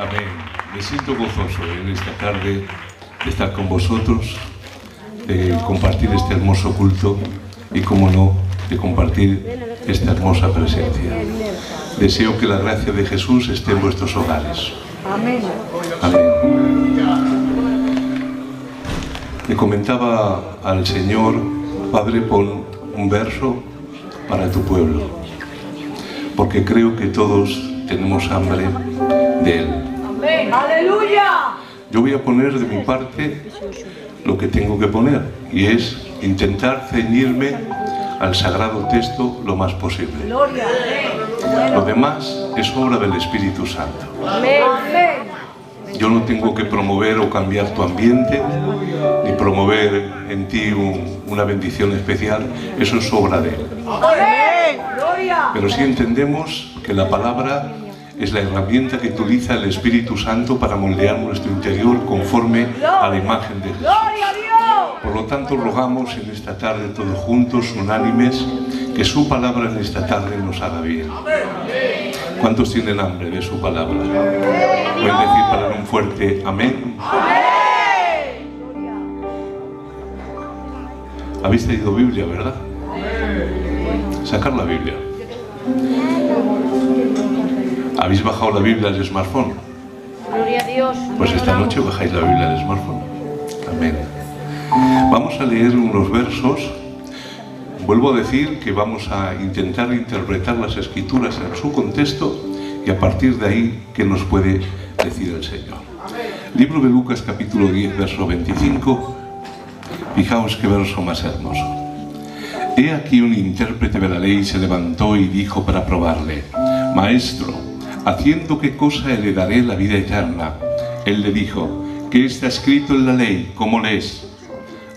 Amén. Me siento gozoso en esta tarde de estar con vosotros, de compartir este hermoso culto y, como no, de compartir esta hermosa presencia. Deseo que la gracia de Jesús esté en vuestros hogares. Amén. Amén. Le comentaba al Señor: Padre, pon un verso para tu pueblo, porque creo que todos tenemos hambre de Él. Amén. ¡Aleluya! Yo voy a poner de mi parte lo que tengo que poner, y es intentar ceñirme al sagrado texto lo más posible. Gloria. Lo demás es obra del Espíritu Santo. Amén. Yo no tengo que promover o cambiar tu ambiente, ni promover en ti una bendición especial. Eso es obra de Él. Amén. Gloria. Pero sí entendemos que la palabra es la herramienta que utiliza el Espíritu Santo para moldear nuestro interior conforme a la imagen de Jesús. Gloria a Dios. Por lo tanto, rogamos en esta tarde todos juntos, unánimes, que su palabra en esta tarde nos haga bien. ¿Cuántos tienen hambre de su palabra? Pueden decir para un fuerte amén. Habéis traído Biblia, ¿verdad? Sacar la Biblia. ¿Habéis bajado la Biblia al smartphone? Gloria a Dios. Pues esta noche bajáis la Biblia al smartphone. Amén. Vamos a leer unos versos. Vuelvo a decir que vamos a intentar interpretar las Escrituras en su contexto y a partir de ahí, ¿qué nos puede decir el Señor? Libro de Lucas, capítulo 10, verso 25. Fijaos qué verso más hermoso. He aquí un intérprete de la ley se levantó y dijo para probarle: Maestro, ¿haciendo qué cosa heredaré la vida eterna? Él le dijo: ¿qué está escrito en la ley? ¿Cómo lees?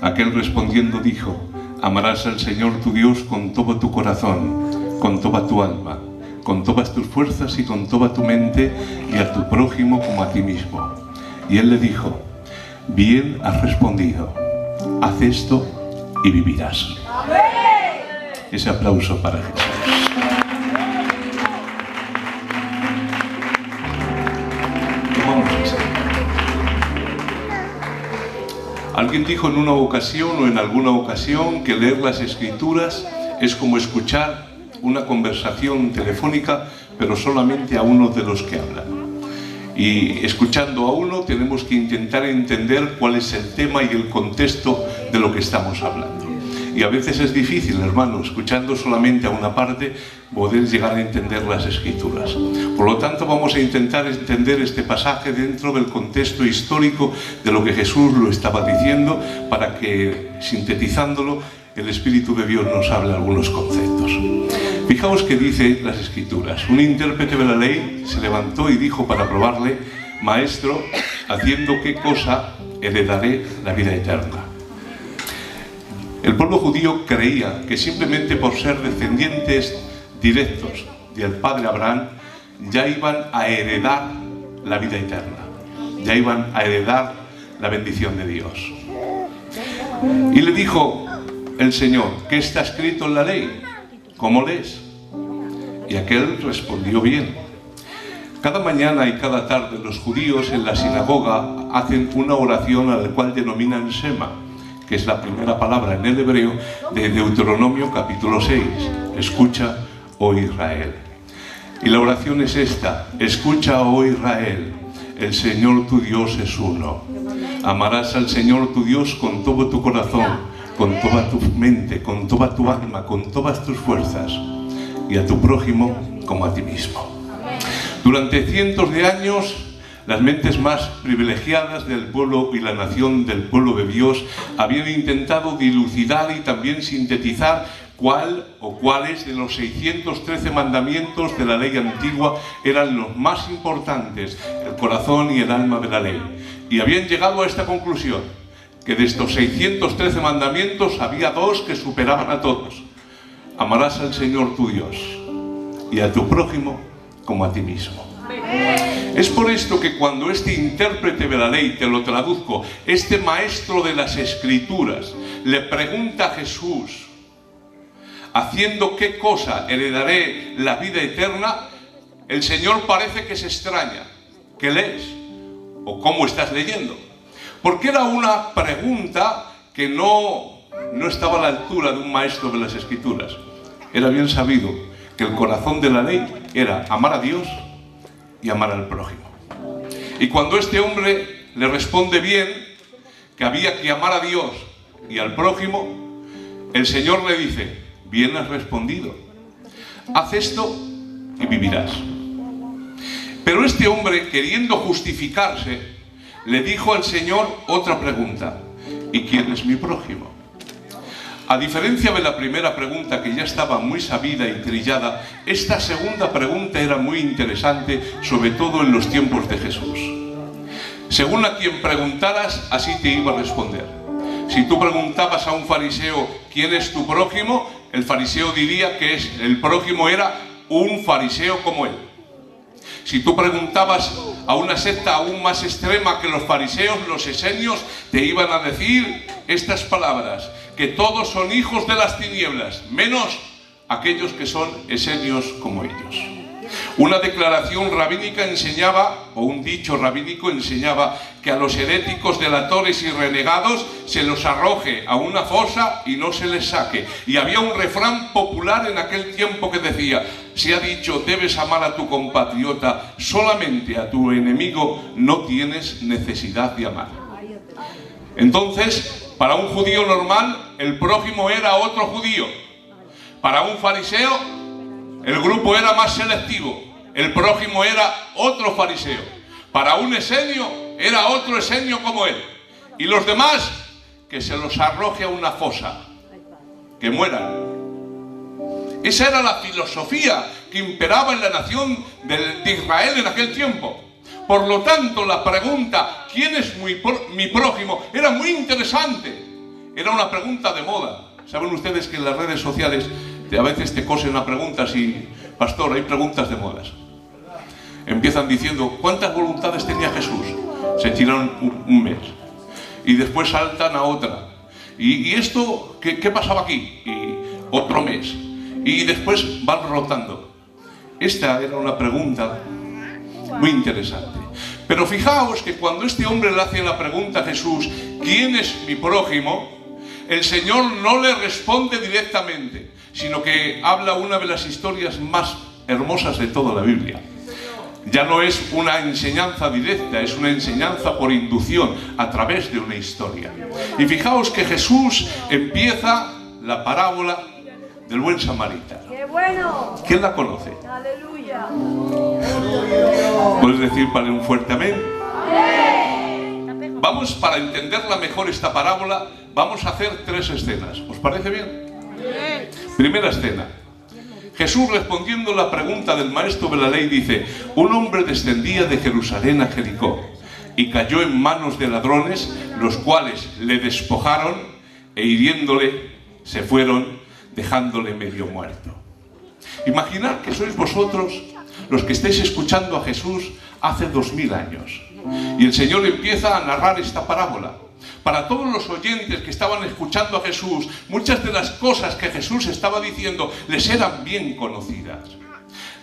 Aquel respondiendo dijo: amarás al Señor tu Dios con todo tu corazón, con toda tu alma, con todas tus fuerzas y con toda tu mente, y a tu prójimo como a ti mismo. Y él le dijo: bien has respondido, haz esto y vivirás. Ese aplauso para Jesús. Alguien dijo en una ocasión o en alguna ocasión que leer las Escrituras es como escuchar una conversación telefónica, pero solamente a uno de los que hablan. Y escuchando a uno tenemos que intentar entender cuál es el tema y el contexto de lo que estamos hablando. Y a veces es difícil, hermano, escuchando solamente a una parte, poder llegar a entender las Escrituras. Por lo tanto, vamos a intentar entender este pasaje dentro del contexto histórico de lo que Jesús lo estaba diciendo, para que, sintetizándolo, el Espíritu de Dios nos hable algunos conceptos. Fijaos que dice las Escrituras: un intérprete de la ley se levantó y dijo para probarle: Maestro, ¿haciendo qué cosa heredaré la vida eterna? El pueblo judío creía que simplemente por ser descendientes directos del padre Abraham ya iban a heredar la vida eterna, ya iban a heredar la bendición de Dios. Y le dijo el Señor: ¿qué está escrito en la ley? ¿Cómo lees? Y aquel respondió bien. Cada mañana y cada tarde los judíos en la sinagoga hacen una oración a la cual denominan Shema, que es la primera palabra en el hebreo de Deuteronomio capítulo 6. Escucha, oh Israel. Y la oración es esta: escucha, oh Israel, el Señor tu Dios es uno. Amarás al Señor tu Dios con todo tu corazón, con toda tu mente, con toda tu alma, con todas tus fuerzas, y a tu prójimo como a ti mismo. Durante cientos de años, las mentes más privilegiadas del pueblo y la nación del pueblo de Dios habían intentado dilucidar y también sintetizar cuál o cuáles de los 613 mandamientos de la ley antigua eran los más importantes, el corazón y el alma de la ley. Y habían llegado a esta conclusión: que de estos 613 mandamientos había dos que superaban a todos. Amarás al Señor tu Dios y a tu prójimo como a ti mismo. Es por esto que cuando este intérprete de la ley, te lo traduzco, este maestro de las Escrituras, le pregunta a Jesús: ¿haciendo qué cosa heredaré la vida eterna?, el Señor parece que se extraña. ¿qué lees? ¿O cómo estás leyendo? Porque era una pregunta que no estaba a la altura de un maestro de las Escrituras. Era bien sabido que el corazón de la ley era amar a Dios y amar al prójimo. Y cuando este hombre le responde bien que había que amar a Dios y al prójimo, el Señor le dice: bien has respondido, haz esto y vivirás. Pero este hombre, queriendo justificarse, le dijo al Señor otra pregunta: ¿y quién es mi prójimo? A diferencia de la primera pregunta, que ya estaba muy sabida y trillada, esta segunda pregunta era muy interesante, sobre todo en los tiempos de Jesús. Según a quien preguntaras, así te iba a responder. Si tú preguntabas a un fariseo ¿quién es tu prójimo?, el fariseo diría que el prójimo era un fariseo como él. Si tú preguntabas a una secta aún más extrema que los fariseos, los esenios, te iban a decir estas palabras: que todos son hijos de las tinieblas, menos aquellos que son esenios como ellos. Una declaración rabínica enseñaba, o un dicho rabínico enseñaba, que a los heréticos, delatores y renegados se los arroje a una fosa y no se les saque. Y había un refrán popular en aquel tiempo que decía: se ha dicho, debes amar a tu compatriota, solamente a tu enemigo no tienes necesidad de amar. Entonces, para un judío normal, el prójimo era otro judío. Para un fariseo, el grupo era más selectivo. El prójimo era otro fariseo. Para un esenio, era otro esenio como él. Y los demás, que se los arroje a una fosa, que mueran. Esa era la filosofía que imperaba en la nación de Israel en aquel tiempo. Por lo tanto, la pregunta ¿quién es mi prójimo? Era muy interesante. Era una pregunta de moda. Saben ustedes que en las redes sociales a veces te cosen una pregunta así: pastor, hay preguntas de modas. Empiezan diciendo ¿cuántas voluntades tenía Jesús? Se tiran un mes. Y después saltan a otra. ¿Y esto qué pasaba aquí? Y otro mes. Y después van rotando. Esta era una pregunta muy interesante. Pero fijaos que cuando este hombre le hace la pregunta a Jesús ¿quién es mi prójimo?, el Señor no le responde directamente, sino que habla una de las historias más hermosas de toda la Biblia. Ya no es una enseñanza directa, es una enseñanza por inducción, a través de una historia. Y fijaos que Jesús empieza la parábola del buen samaritano. ¡Qué bueno! ¿Quién la conoce? ¡Aleluya! ¿Puedes decir para un fuerte amén? ¡Amén! Vamos, para entenderla mejor esta parábola, vamos a hacer 3 escenas. ¿Os parece bien? ¡Amén! Primera escena. Jesús, respondiendo la pregunta del maestro de la ley, dice: un hombre descendía de Jerusalén a Jericó y cayó en manos de ladrones, los cuales le despojaron e hiriéndole se fueron, dejándole medio muerto. Imaginad que sois vosotros los que estáis escuchando a Jesús hace 2000 años. Y el Señor empieza a narrar esta parábola. Para todos los oyentes que estaban escuchando a Jesús, muchas de las cosas que Jesús estaba diciendo les eran bien conocidas.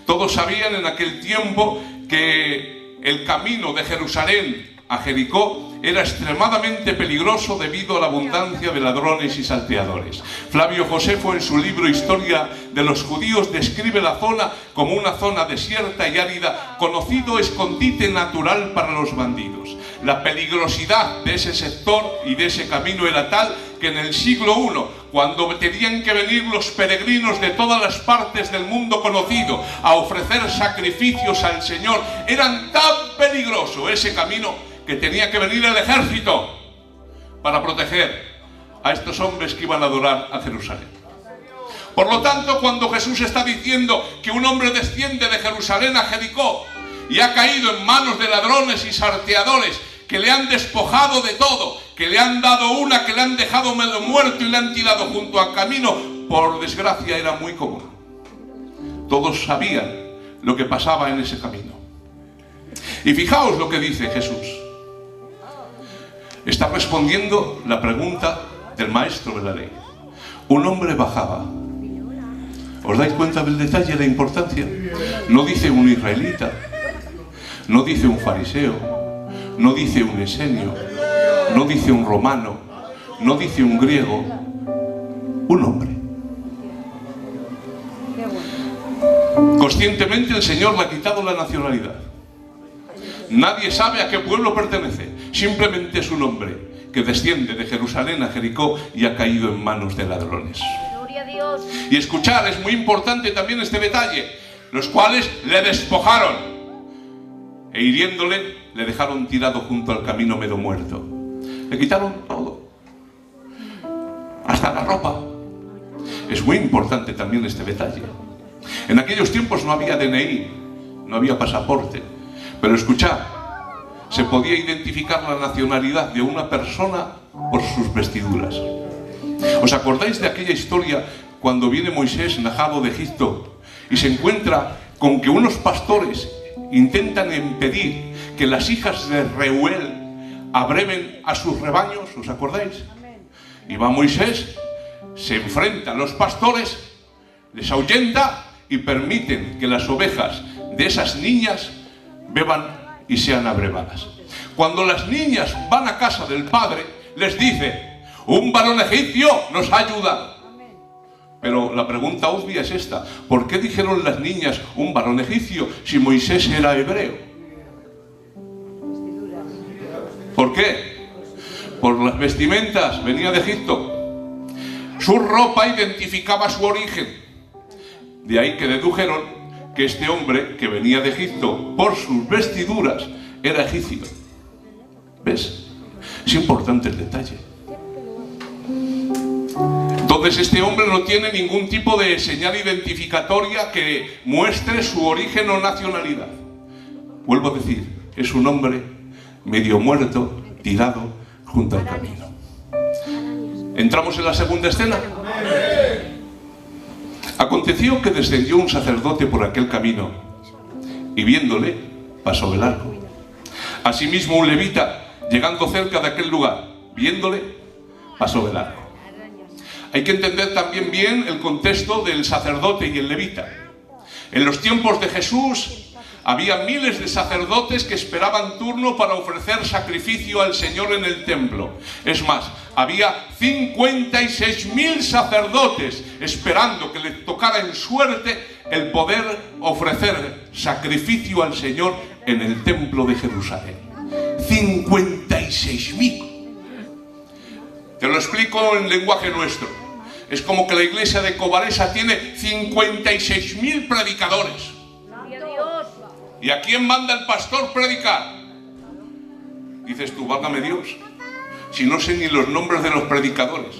Todos sabían en aquel tiempo que el camino de Jerusalén a Jericó era extremadamente peligroso debido a la abundancia de ladrones y salteadores. Flavio Josefo, en su libro Historia de los Judíos, describe la zona como una zona desierta y árida, conocido escondite natural para los bandidos. La peligrosidad de ese sector y de ese camino era tal que en el siglo I, cuando tenían que venir los peregrinos de todas las partes del mundo conocido a ofrecer sacrificios al Señor, eran tan peligroso ese camino que tenía que venir el ejército para proteger a estos hombres que iban a adorar a Jerusalén. Por lo tanto, cuando Jesús está diciendo que un hombre desciende de Jerusalén a Jericó y ha caído en manos de ladrones y salteadores que le han despojado de todo, que le han dado una, que le han dejado medio muerto y le han tirado junto al camino, por desgracia era muy común. Todos sabían lo que pasaba en ese camino. Y fijaos lo que dice Jesús. Está respondiendo la pregunta del maestro de la ley. Un hombre bajaba. ¿Os dais cuenta del detalle, la importancia? No dice un israelita. No dice un fariseo, no dice un esenio, no dice un romano, no dice un griego, un hombre. Conscientemente el Señor le ha quitado la nacionalidad. Nadie sabe a qué pueblo pertenece, simplemente es un hombre que desciende de Jerusalén a Jericó y ha caído en manos de ladrones. Gloria a Dios. Y escuchar, es muy importante también este detalle, los cuales le despojaron e hiriéndole le dejaron tirado junto al camino medio muerto. Le quitaron todo, hasta la ropa. Es muy importante también este detalle. En aquellos tiempos no había DNI, no había pasaporte, pero escuchad, se podía identificar la nacionalidad de una persona por sus vestiduras. ¿Os acordáis de aquella historia cuando viene Moisés najado de Egipto y se encuentra con que unos pastores intentan impedir que las hijas de Reuel abreven a sus rebaños? ¿Os acordáis? Y va Moisés, se enfrenta a los pastores, les ahuyenta y permiten que las ovejas de esas niñas beban y sean abrevadas. Cuando las niñas van a casa del padre, les dice: un varón egipcio nos ha ayudado. Pero la pregunta obvia es esta: ¿por qué dijeron las niñas un varón egipcio si Moisés era hebreo? ¿Por qué? Por las vestimentas, venía de Egipto. Su ropa identificaba su origen. De ahí que dedujeron que este hombre que venía de Egipto por sus vestiduras era egipcio. ¿Ves? Es importante el detalle. Entonces este hombre no tiene ningún tipo de señal identificatoria que muestre su origen o nacionalidad. Vuelvo a decir, es un hombre medio muerto, tirado junto al camino. ¿Entramos en la segunda escena? Aconteció que descendió un sacerdote por aquel camino y viéndole pasó de largo. Asimismo un levita, llegando cerca de aquel lugar, viéndole pasó de largo. Hay que entender también bien el contexto del sacerdote y el levita. En los tiempos de Jesús había miles de sacerdotes que esperaban turno para ofrecer sacrificio al Señor en el templo. Es más, había 56.000 sacerdotes esperando que le tocara en suerte el poder ofrecer sacrificio al Señor en el templo de Jerusalén. 56.000. Te lo explico en lenguaje nuestro. Es como que la iglesia de Cobaresa tiene 56.000 predicadores. Gloria a Dios. ¿Y a quién manda el pastor predicar? Dices tú, válgame Dios, si no sé ni los nombres de los predicadores.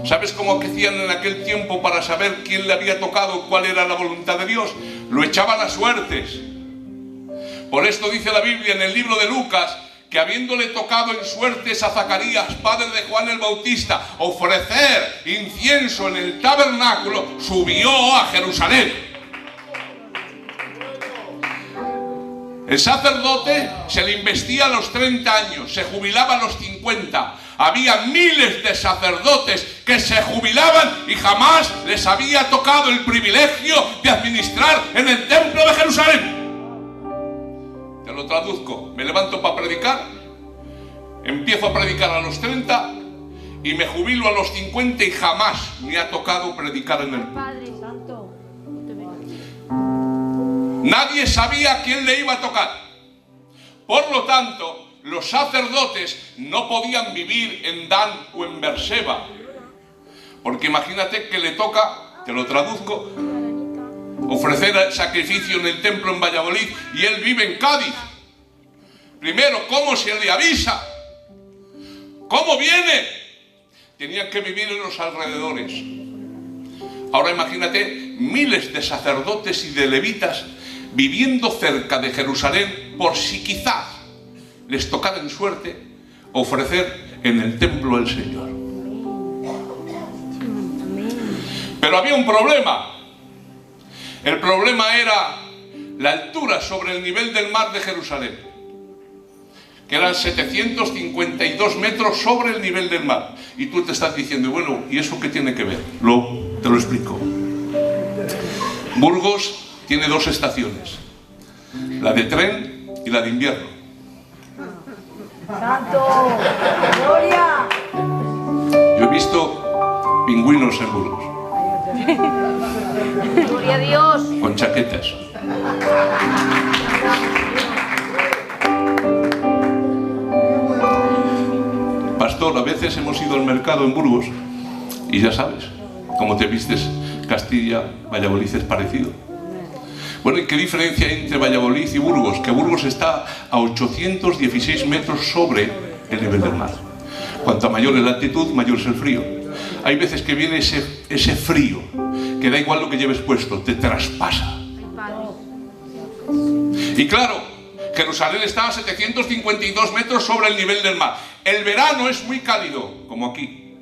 ¿Sabes cómo hacían en aquel tiempo para saber quién le había tocado, cuál era la voluntad de Dios? Lo echaban a suertes. Por esto dice la Biblia en el libro de Lucas que habiéndole tocado en suertes a Zacarías, padre de Juan el Bautista, ofrecer incienso en el tabernáculo, subió a Jerusalén. El sacerdote se le investia a los 30 años, se jubilaba a los 50. Había miles de sacerdotes que se jubilaban y jamás les había tocado el privilegio de administrar en el templo de Jerusalén. Te lo traduzco. Me levanto para predicar, empiezo a predicar a los 30 y me jubilo a los 50 y jamás me ha tocado predicar en el templo. Padre Santo. Nadie sabía quién le iba a tocar. Por lo tanto, los sacerdotes no podían vivir en Dan o en Berseba. Porque imagínate que le toca, te lo traduzco, ofrecer sacrificio en el templo en Valladolid y él vive en Cádiz. Primero, ¿cómo se le avisa? ¿Cómo viene? Tenían que vivir en los alrededores. Ahora imagínate miles de sacerdotes y de levitas viviendo cerca de Jerusalén por si quizás les tocara en suerte ofrecer en el templo al Señor. Pero había un problema. El problema era la altura sobre el nivel del mar de Jerusalén, que eran 752 metros sobre el nivel del mar. Y tú te estás diciendo, bueno, ¿y eso qué tiene que ver? Te lo explico. Burgos tiene dos estaciones, la de tren y la de invierno. Santo. Gloria. Yo he visto pingüinos en Burgos, Gloria a Dios. con chaquetas. Pastor, a veces hemos ido al mercado en Burgos y ya sabes, como te vistes, Castilla, Valladolid es parecido. Bueno, ¿y qué diferencia hay entre Valladolid y Burgos? Que Burgos está a 816 metros sobre el nivel del mar. Cuanto mayor es la altitud, mayor es el frío. Hay veces que viene ese frío, que da igual lo que lleves puesto, te traspasa. Y claro, Jerusalén está a 752 metros sobre el nivel del mar. El verano es muy cálido, como aquí.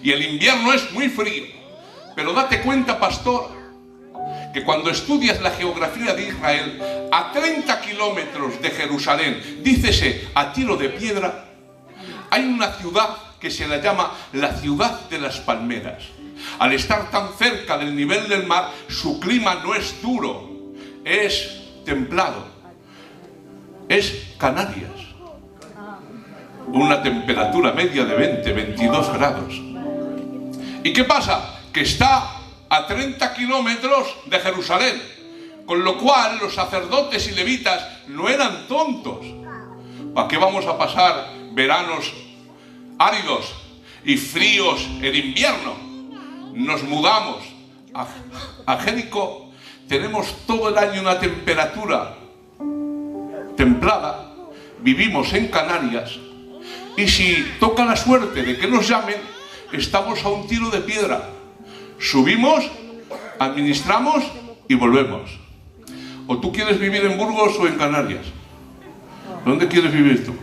Y el invierno es muy frío. Pero date cuenta, pastor, que cuando estudias la geografía de Israel, a 30 kilómetros de Jerusalén, dícese a tiro de piedra, hay una ciudad que se la llama la ciudad de las palmeras. Al estar tan cerca del nivel del mar, su clima no es duro, es templado, es Canarias. Una temperatura media de 22 grados. ¿Y qué pasa? Que está a 30 kilómetros de Jerusalén, con lo cual los sacerdotes y levitas no eran tontos. ¿Para qué vamos a pasar veranos áridos y fríos en invierno? Nos mudamos a Jericó. Tenemos todo el año una temperatura templada, vivimos en Canarias, y si toca la suerte de que nos llamen, estamos a un tiro de piedra. Subimos, administramos y volvemos. ¿O tú quieres vivir en Burgos o en Canarias? ¿Dónde quieres vivir tú?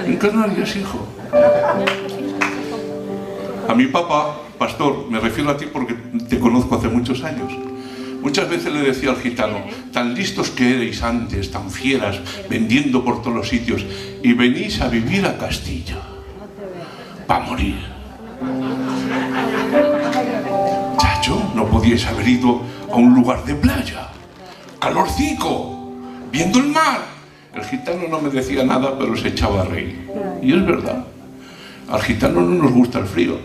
En Canarias, hijo. A mi papá, pastor, me refiero a ti porque te conozco hace muchos años. Muchas veces le decía al gitano, tan listos que erais antes, tan fieras, vendiendo por todos los sitios, y venís a vivir a Castilla, para morir. Chacho, no podíais haber ido a un lugar de playa, calorcico, viendo el mar. El gitano no me decía nada, pero se echaba a reír. Y es verdad, al gitano no nos gusta el frío,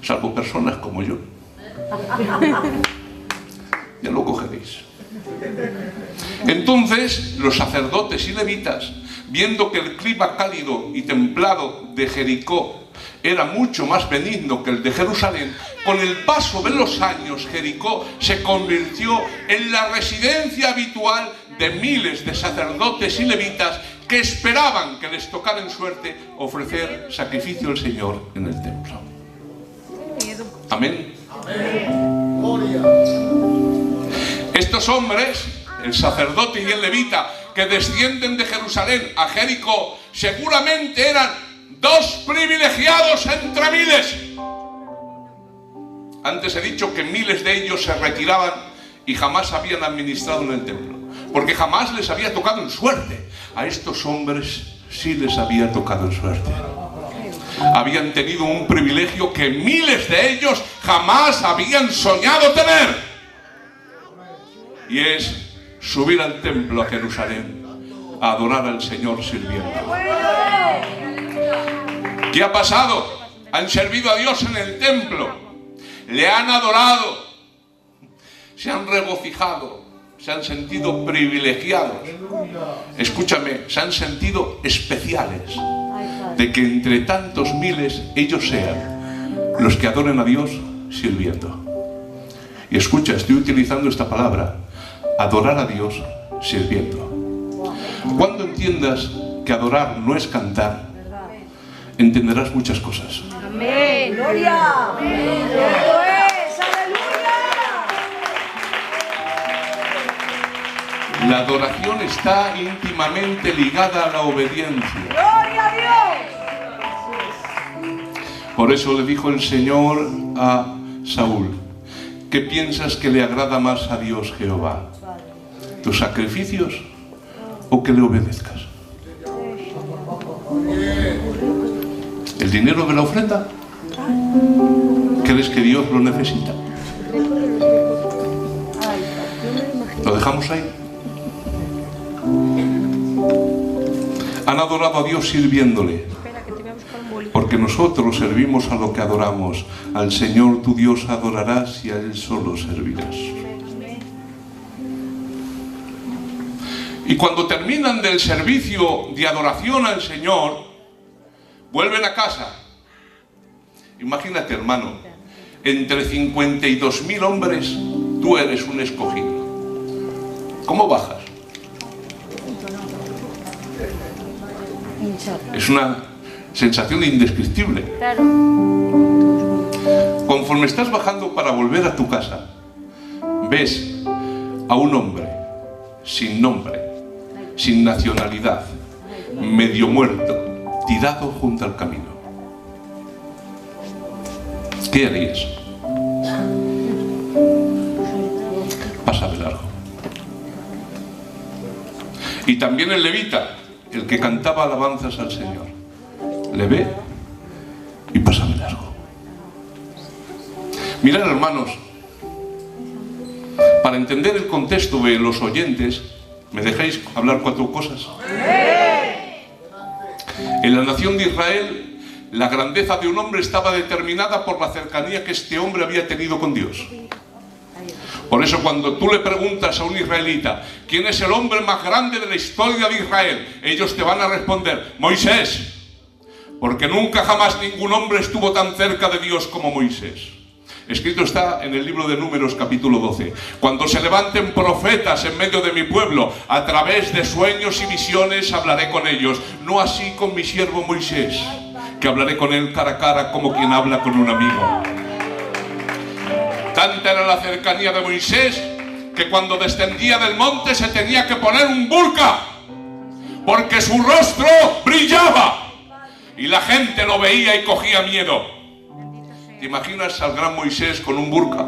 salvo personas como yo. Ya lo cogeréis. Entonces, los sacerdotes y levitas, viendo que el clima cálido y templado de Jericó era mucho más benigno que el de Jerusalén, con el paso de los años Jericó se convirtió en la residencia habitual de miles de sacerdotes y levitas que esperaban que les tocara en suerte ofrecer sacrificio al Señor en el templo. Amén. Estos hombres, el sacerdote y el levita, que descienden de Jerusalén a Jericó, seguramente eran dos privilegiados entre miles. Antes he dicho que miles de ellos se retiraban y jamás habían administrado en el templo, porque jamás les había tocado en suerte. A estos hombres sí les había tocado en suerte. Habían tenido un privilegio que miles de ellos jamás habían soñado tener. Y es subir al templo a Jerusalén, a adorar al Señor sirviendo. ¿Qué ha pasado? Han servido a Dios en el templo, le han adorado, se han regocijado, se han sentido privilegiados. Escúchame, se han sentido especiales de que entre tantos miles ellos sean los que adoren a Dios sirviendo. Y escucha, estoy utilizando esta palabra, adorar a Dios sirviendo. Cuando entiendas que adorar no es cantar, entenderás muchas cosas. Amén. Gloria. Amén. Eso es. Aleluya. La adoración está íntimamente ligada a la obediencia. Gloria a Dios. Por eso le dijo el Señor a Saúl, ¿qué piensas que le agrada más a Dios Jehová? ¿Tus sacrificios o que le obedezcas? ¿El dinero de la ofrenda? ¿Crees que Dios lo necesita? ¿Lo dejamos ahí? Han adorado a Dios sirviéndole. Porque nosotros servimos a lo que adoramos. Al Señor tu Dios adorarás y a Él solo servirás. Y cuando terminan del servicio de adoración al Señor, vuelven a casa. Imagínate, hermano, entre 52.000 hombres, tú eres un escogido. ¿Cómo bajas? Es una sensación indescriptible. Conforme estás bajando para volver a tu casa, ves a un hombre sin nombre, sin nacionalidad, medio muerto, tirado junto al camino. ¿Qué harías? Pasa de largo. Y también el levita, el que cantaba alabanzas al Señor, le ve y pasa de largo. Mirad, hermanos, para entender el contexto de los oyentes, ¿me dejáis hablar 4 cosas? En la nación de Israel, la grandeza de un hombre estaba determinada por la cercanía que este hombre había tenido con Dios. Por eso cuando tú le preguntas a un israelita ¿quién es el hombre más grande de la historia de Israel?, ellos te van a responder Moisés, porque nunca jamás ningún hombre estuvo tan cerca de Dios como Moisés. Escrito está en el libro de Números capítulo 12. Cuando se levanten profetas en medio de mi pueblo, a través de sueños y visiones hablaré con ellos, no así con mi siervo Moisés, que hablaré con él cara a cara como quien habla con un amigo. Tanta era la cercanía de Moisés que cuando descendía del monte se tenía que poner un burka, porque su rostro brillaba y la gente lo veía y cogía miedo. ¿Te imaginas al gran Moisés con un burka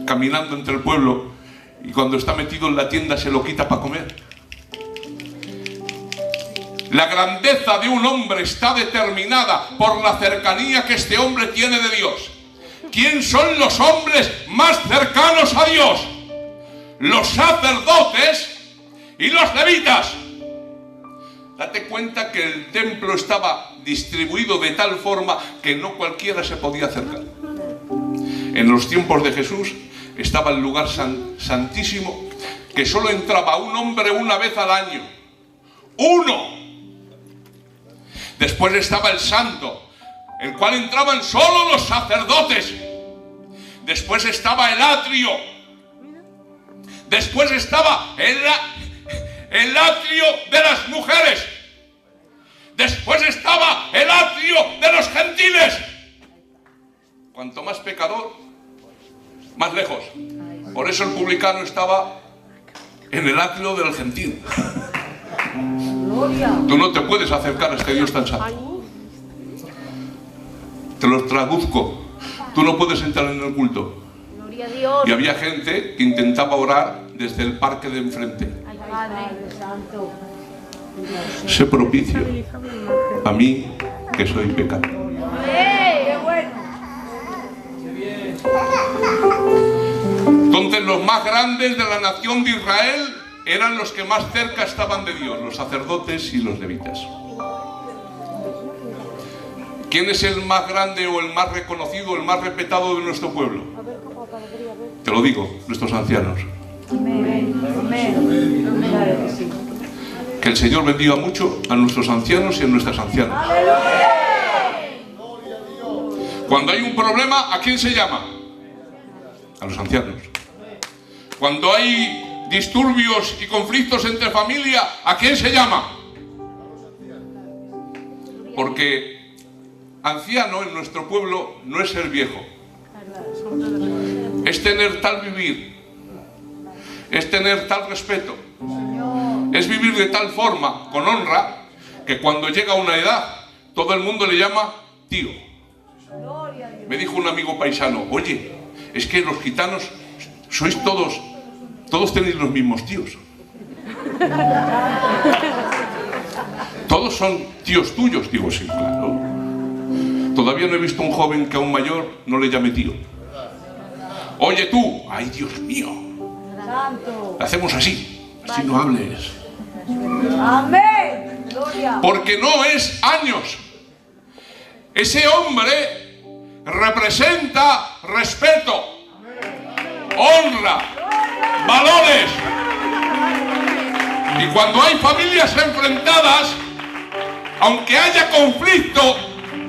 caminando entre el pueblo y cuando está metido en la tienda se lo quita para comer? La grandeza de un hombre está determinada por la cercanía que este hombre tiene de Dios. ¿Quién son los hombres más cercanos a Dios? Los sacerdotes y los levitas. Date cuenta que el templo estaba distribuido de tal forma que no cualquiera se podía acercar. En los tiempos de Jesús estaba el lugar santísimo, que solo entraba un hombre una vez al año. ¡Uno! Después estaba el santo, el cual entraban solo los sacerdotes. Después estaba el atrio. Después estaba el atrio de las mujeres. Después estaba el atrio de los gentiles. Cuanto más pecador, más lejos. Por eso el publicano estaba en el atrio del gentil. Tú no te puedes acercar a este Dios tan santo. Te lo traduzco. Tú no puedes entrar en el culto. Y había gente que intentaba orar desde el parque de enfrente. Sé propicio a mí que soy pecador. Entonces los más grandes de la nación de Israel eran los que más cerca estaban de Dios, los sacerdotes y los levitas. ¿Quién es el más grande o el más reconocido, el más respetado de nuestro pueblo? Te lo digo, nuestros ancianos. Que el Señor bendiga mucho a nuestros ancianos y a nuestras ancianas. Cuando hay un problema, ¿a quién se llama? A los ancianos. Cuando hay disturbios y conflictos entre familia, ¿a quién se llama? Porque anciano en nuestro pueblo no es ser viejo. Es tener tal vivir. Es tener tal respeto. Es vivir de tal forma, con honra, que cuando llega a una edad, todo el mundo le llama tío. Me dijo un amigo paisano, oye, es que los gitanos sois todos tenéis los mismos tíos. Todos son tíos tuyos. Digo, sí, claro. Todavía no he visto un joven que a un mayor no le llame tío. Oye tú, ay Dios mío, le hacemos así no hables. Amén. Porque no es años. Ese hombre representa respeto, honra, valores. Y cuando hay familias enfrentadas, aunque haya conflicto,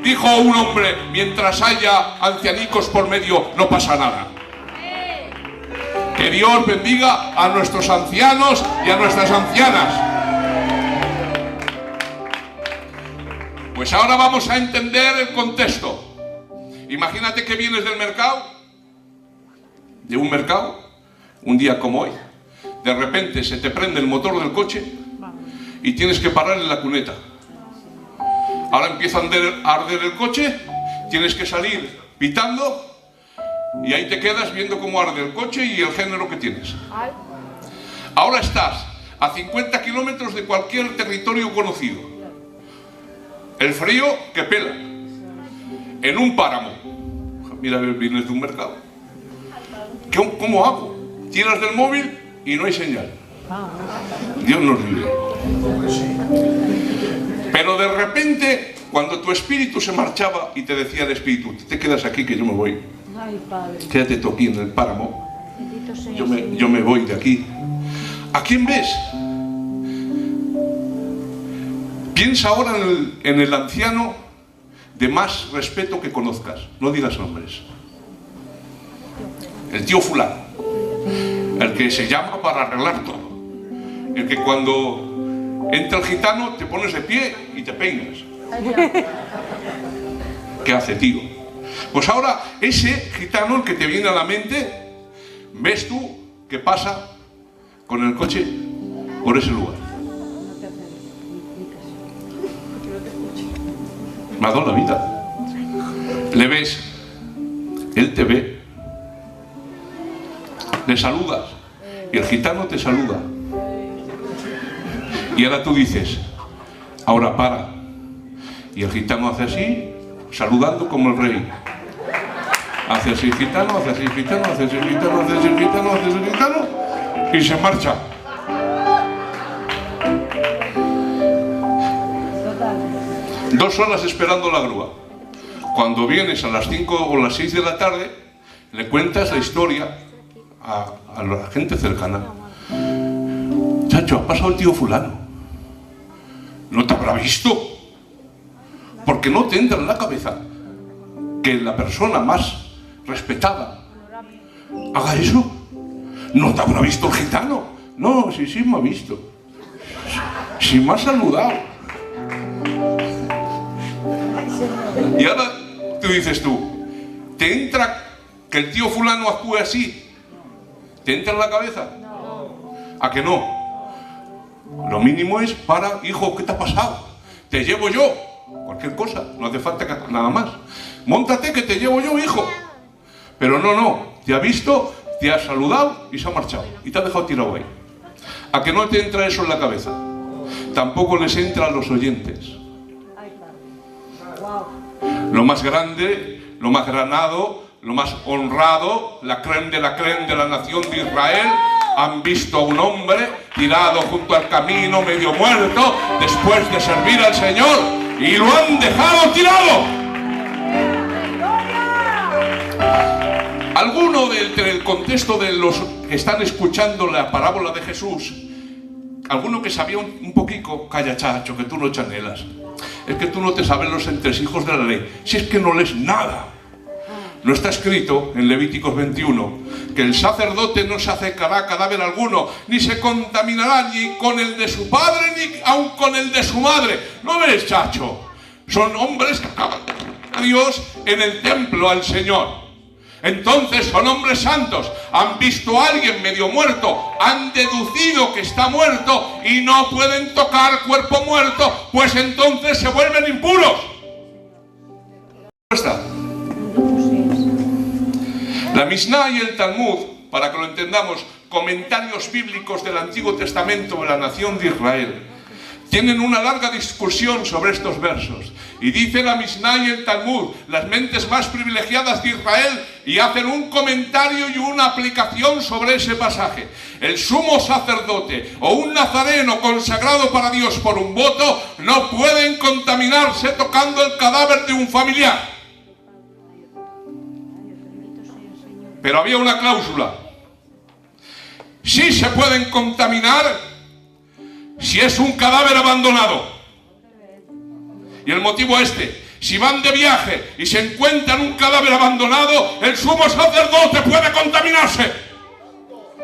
dijo un hombre, mientras haya ancianicos por medio, no pasa nada. Que Dios bendiga a nuestros ancianos y a nuestras ancianas. Pues ahora vamos a entender el contexto. Imagínate que vienes del mercado, de un mercado, un día como hoy. De repente se te prende el motor del coche y tienes que parar en la cuneta. Ahora empieza a arder el coche, tienes que salir pitando y ahí te quedas viendo cómo arde el coche y el género que tienes. Ahora estás a 50 kilómetros de cualquier territorio conocido. El frío que pela. En un páramo. Mira, vienes de un mercado. ¿Cómo hago? Tiras del móvil y no hay señal. Dios nos libre. Pero de repente, cuando tu espíritu se marchaba y te decía el espíritu, te quedas aquí que yo me voy. Quédate tú aquí en el páramo. Yo me voy de aquí. ¿A quién ves? Piensa ahora en el anciano de más respeto que conozcas. No digas nombres. El tío fulano. El que se llama para arreglar todo. El que cuando entra el gitano te pones de pie y te peinas. ¿Qué hace, tío? Pues ahora ese gitano, el que te viene a la mente, ves tú que pasa con el coche por ese lugar. Me ha dado la vida. Le ves, él te ve, le saludas y el gitano te saluda. Y ahora tú dices, ahora para. Y el gitano hace así, saludando como el rey. Hace así el gitano, hace así el gitano, hace así el gitano, hace así el gitano, hace así el gitano y se marcha. Dos horas esperando la grúa. Cuando vienes a las 5 o las 6 de la tarde, le cuentas la historia a la gente cercana. Chacho, ha pasado el tío fulano. ¿No te habrá visto? Porque no te entra en la cabeza que la persona más respetada haga eso. ¿No te habrá visto el gitano? No, sí me ha visto. Sí me ha saludado. Y ahora tú dices ¿te entra que el tío fulano actúe así? ¿Te entra en la cabeza? ¿A que no? Lo mínimo es, para, hijo, ¿qué te ha pasado? Te llevo yo. Cualquier cosa, no hace falta nada más. Móntate que te llevo yo, hijo. Pero no, te ha visto, te ha saludado y se ha marchado. Y te ha dejado tirado ahí. ¿A que no te entra eso en la cabeza? Tampoco les entra a los oyentes. Lo más grande, lo más granado, lo más honrado, la crème de la nación de Israel, han visto a un hombre tirado junto al camino, medio muerto, después de servir al Señor, y lo han dejado tirado. Alguno del contexto de los que están escuchando la parábola de Jesús, alguno que sabía un poquito, calla chacho, que tú no chanelas. Es que tú no te sabes los entresijos de la ley. Si es que no lees nada. No está escrito en Levíticos 21 que el sacerdote no se acercará a cadáver alguno, ni se contaminará ni con el de su padre, ni aun con el de su madre. ¿No ves, chacho? Son hombres que acaban a Dios en el templo, al Señor. Entonces son hombres santos, han visto a alguien medio muerto, han deducido que está muerto y no pueden tocar cuerpo muerto, pues entonces se vuelven impuros. La Misná y el Talmud, para que lo entendamos, comentarios bíblicos del Antiguo Testamento de la nación de Israel, tienen una larga discusión sobre estos versos. Y dice la Misná y el Talmud, las mentes más privilegiadas de Israel, y hacen un comentario y una aplicación sobre ese pasaje. El sumo sacerdote o un nazareno consagrado para Dios por un voto no pueden contaminarse tocando el cadáver de un familiar. Pero había una cláusula. Sí se pueden contaminar si es un cadáver abandonado. Y el motivo si van de viaje y se encuentran un cadáver abandonado, el sumo sacerdote puede contaminarse.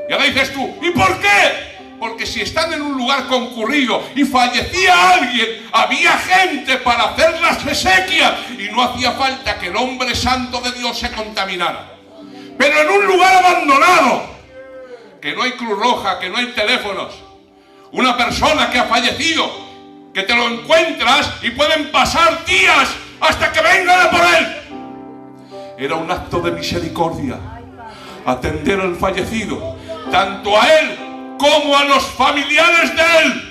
Y ahora dices tú, ¿y por qué? Porque si están en un lugar concurrido y fallecía alguien, había gente para hacer las exequias y no hacía falta que el hombre santo de Dios se contaminara. Pero en un lugar abandonado, que no hay Cruz Roja, que no hay teléfonos, una persona que ha fallecido, que te lo encuentras y pueden pasar días hasta que vengan a por él. Era un acto de misericordia atender al fallecido, tanto a él como a los familiares de él.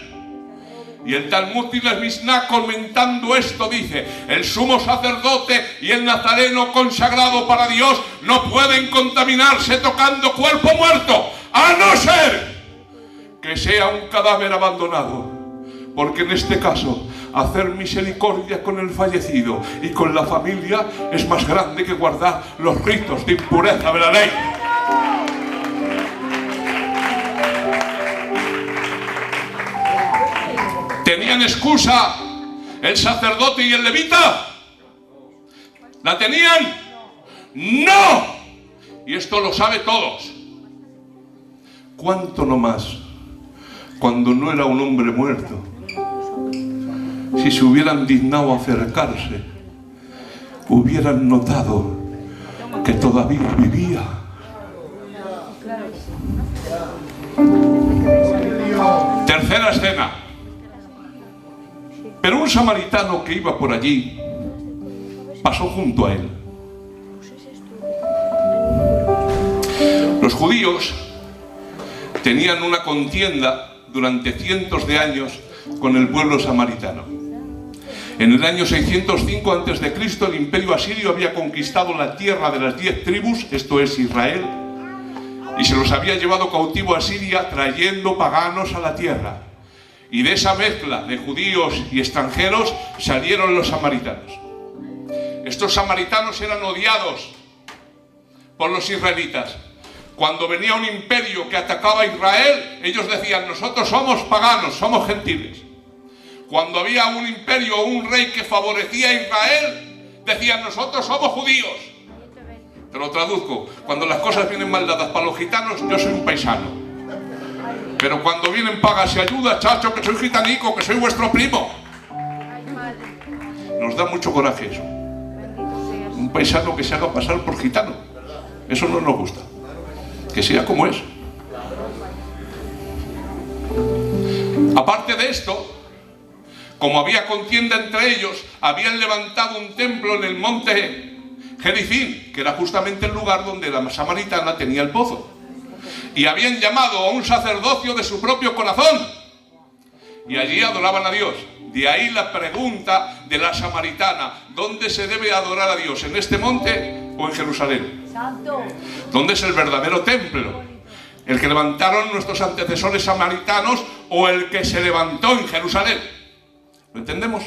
Y el Talmud y la Misná, comentando esto, dice: el sumo sacerdote y el nazareno consagrado para Dios no pueden contaminarse tocando cuerpo muerto, a no ser que sea un cadáver abandonado, porque en este caso hacer misericordia con el fallecido y con la familia es más grande que guardar los ritos de impureza de la ley. ¿Tenían excusa el sacerdote y el levita? ¿La tenían? ¡No! Y esto lo sabe todos. ¿Cuánto no más cuando no era un hombre muerto? Si se hubieran dignado a acercarse, hubieran notado que todavía vivía. Tercera escena. Pero un samaritano que iba por allí pasó junto a él. Los judíos tenían una contienda durante cientos de años con el pueblo samaritano. En el año 605 a.C., el imperio asirio había conquistado la tierra de las 10 tribus, esto es Israel, y se los había llevado cautivo a Siria, trayendo paganos a la tierra. Y de esa mezcla de judíos y extranjeros salieron los samaritanos. Estos samaritanos eran odiados por los israelitas. Cuando venía un imperio que atacaba a Israel, ellos decían: nosotros somos paganos, somos gentiles. Cuando había un imperio o un rey que favorecía a Israel, decían: nosotros somos judíos. Te lo traduzco: cuando las cosas vienen mal dadas para los gitanos, yo soy un paisano. Pero cuando vienen pagas y ayudas, chacho, que soy gitanico, que soy vuestro primo. Nos da mucho coraje eso. Un paisano que se haga pasar por gitano. Eso no nos gusta. Que sea como es. Aparte de esto, como había contienda entre ellos, habían levantado un templo en el monte Gerizim, que era justamente el lugar donde la samaritana tenía el pozo. Y habían llamado a un sacerdocio de su propio corazón. Y allí adoraban a Dios. De ahí la pregunta de la samaritana: ¿dónde se debe adorar a Dios? ¿En este monte o en Jerusalén? ¿Dónde es el verdadero templo? ¿El que levantaron nuestros antecesores samaritanos o el que se levantó en Jerusalén? ¿Lo entendemos?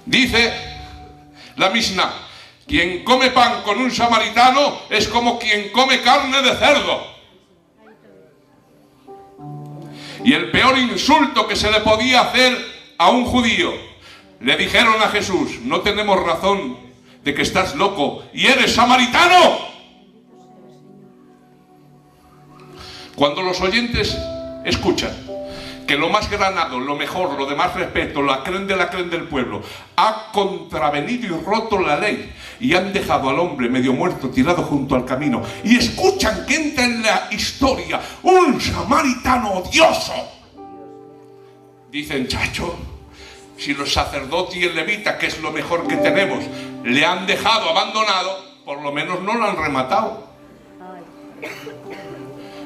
Dice la Misná: quien come pan con un samaritano es como quien come carne de cerdo. Y el peor insulto que se le podía hacer a un judío, le dijeron a Jesús: no tenemos razón de que estás loco y eres samaritano. Cuando los oyentes escuchan que lo más granado, lo mejor, lo de más respeto, la creen de la creen del pueblo, ha contravenido y roto la ley y han dejado al hombre medio muerto tirado junto al camino, y escuchan que entra en la historia un samaritano odioso, dicen: chacho, si los sacerdotes y el levita, que es lo mejor que tenemos, le han dejado abandonado, por lo menos no lo han rematado.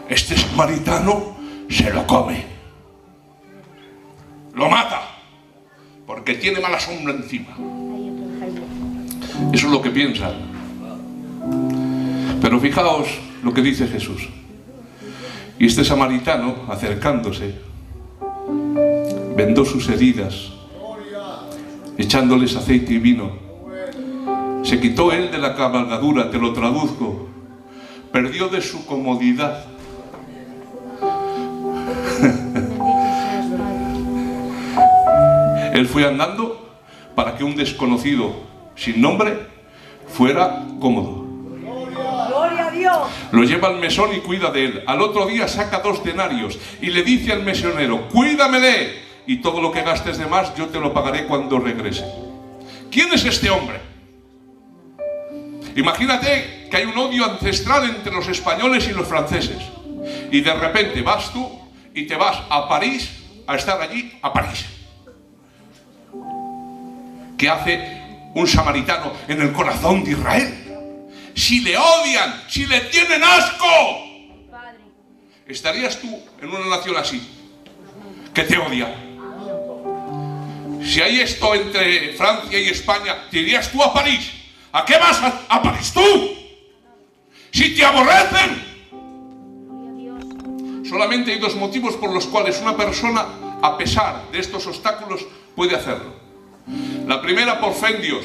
Este samaritano se lo come. lo mata, porque tiene mala sombra encima. Eso es lo que piensan. Pero fijaos lo que dice Jesús. Y este samaritano, acercándose, vendó sus heridas, echándoles aceite y vino. Se quitó él de la cabalgadura, te lo traduzco, perdió de su comodidad. Él fue andando para que un desconocido sin nombre fuera cómodo. Gloria a Dios. Lo lleva al mesón y cuida de él. Al otro día saca 2 denarios y le dice al mesonero: cuídamele, y todo lo que gastes de más yo te lo pagaré cuando regrese. ¿Quién es este hombre? Imagínate que hay un odio ancestral entre los españoles y los franceses, y de repente vas tú y te vas a París, a estar allí, a París. ¿Qué hace un samaritano en el corazón de Israel? Si le odian, si le tienen asco, ¿estarías tú en una nación así, que te odia? Si hay esto entre Francia y España, ¿te irías tú a París? ¿A qué vas a París tú? Si te aborrecen. Solamente hay 2 motivos por los cuales una persona, a pesar de estos obstáculos, puede hacerlo. La primera, por fe en Dios.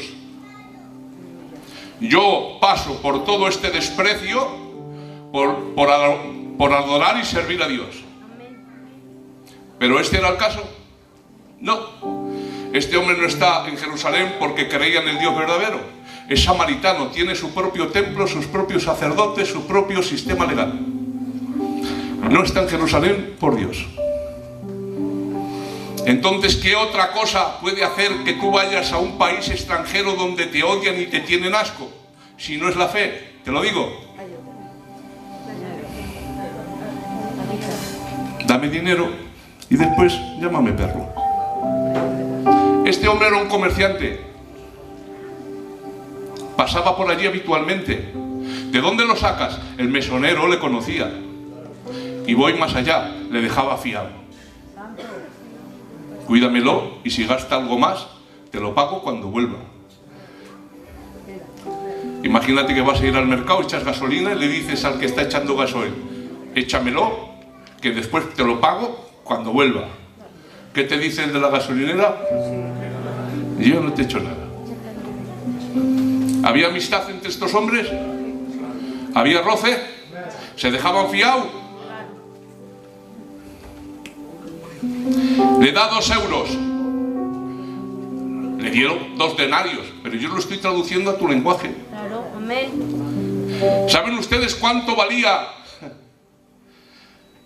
Yo paso por todo este desprecio por adorar y servir a Dios. ¿Pero este era el caso? No. Este hombre no está en Jerusalén porque creía en el Dios verdadero. Es samaritano, tiene su propio templo, sus propios sacerdotes, su propio sistema legal. No está en Jerusalén por Dios. Entonces, ¿qué otra cosa puede hacer que tú vayas a un país extranjero donde te odian y te tienen asco? Si no es la fe, te lo digo. Dame dinero y después llámame perro. Este hombre era un comerciante. Pasaba por allí habitualmente. ¿De dónde lo sacas? El mesonero le conocía. Y voy más allá, le dejaba fiado. Cuídamelo y si gasta algo más, te lo pago cuando vuelva. Imagínate que vas a ir al mercado, echas gasolina y le dices al que está echando gasoil: échamelo, que después te lo pago cuando vuelva. ¿Qué te dice el de la gasolinera? Yo no te echo nada. ¿Había amistad entre estos hombres? ¿Había roce? ¿Se dejaban fiado? Le da 2 euros. Le dieron 2 denarios, pero yo lo estoy traduciendo a tu lenguaje. Claro, amén. ¿Saben ustedes cuánto valía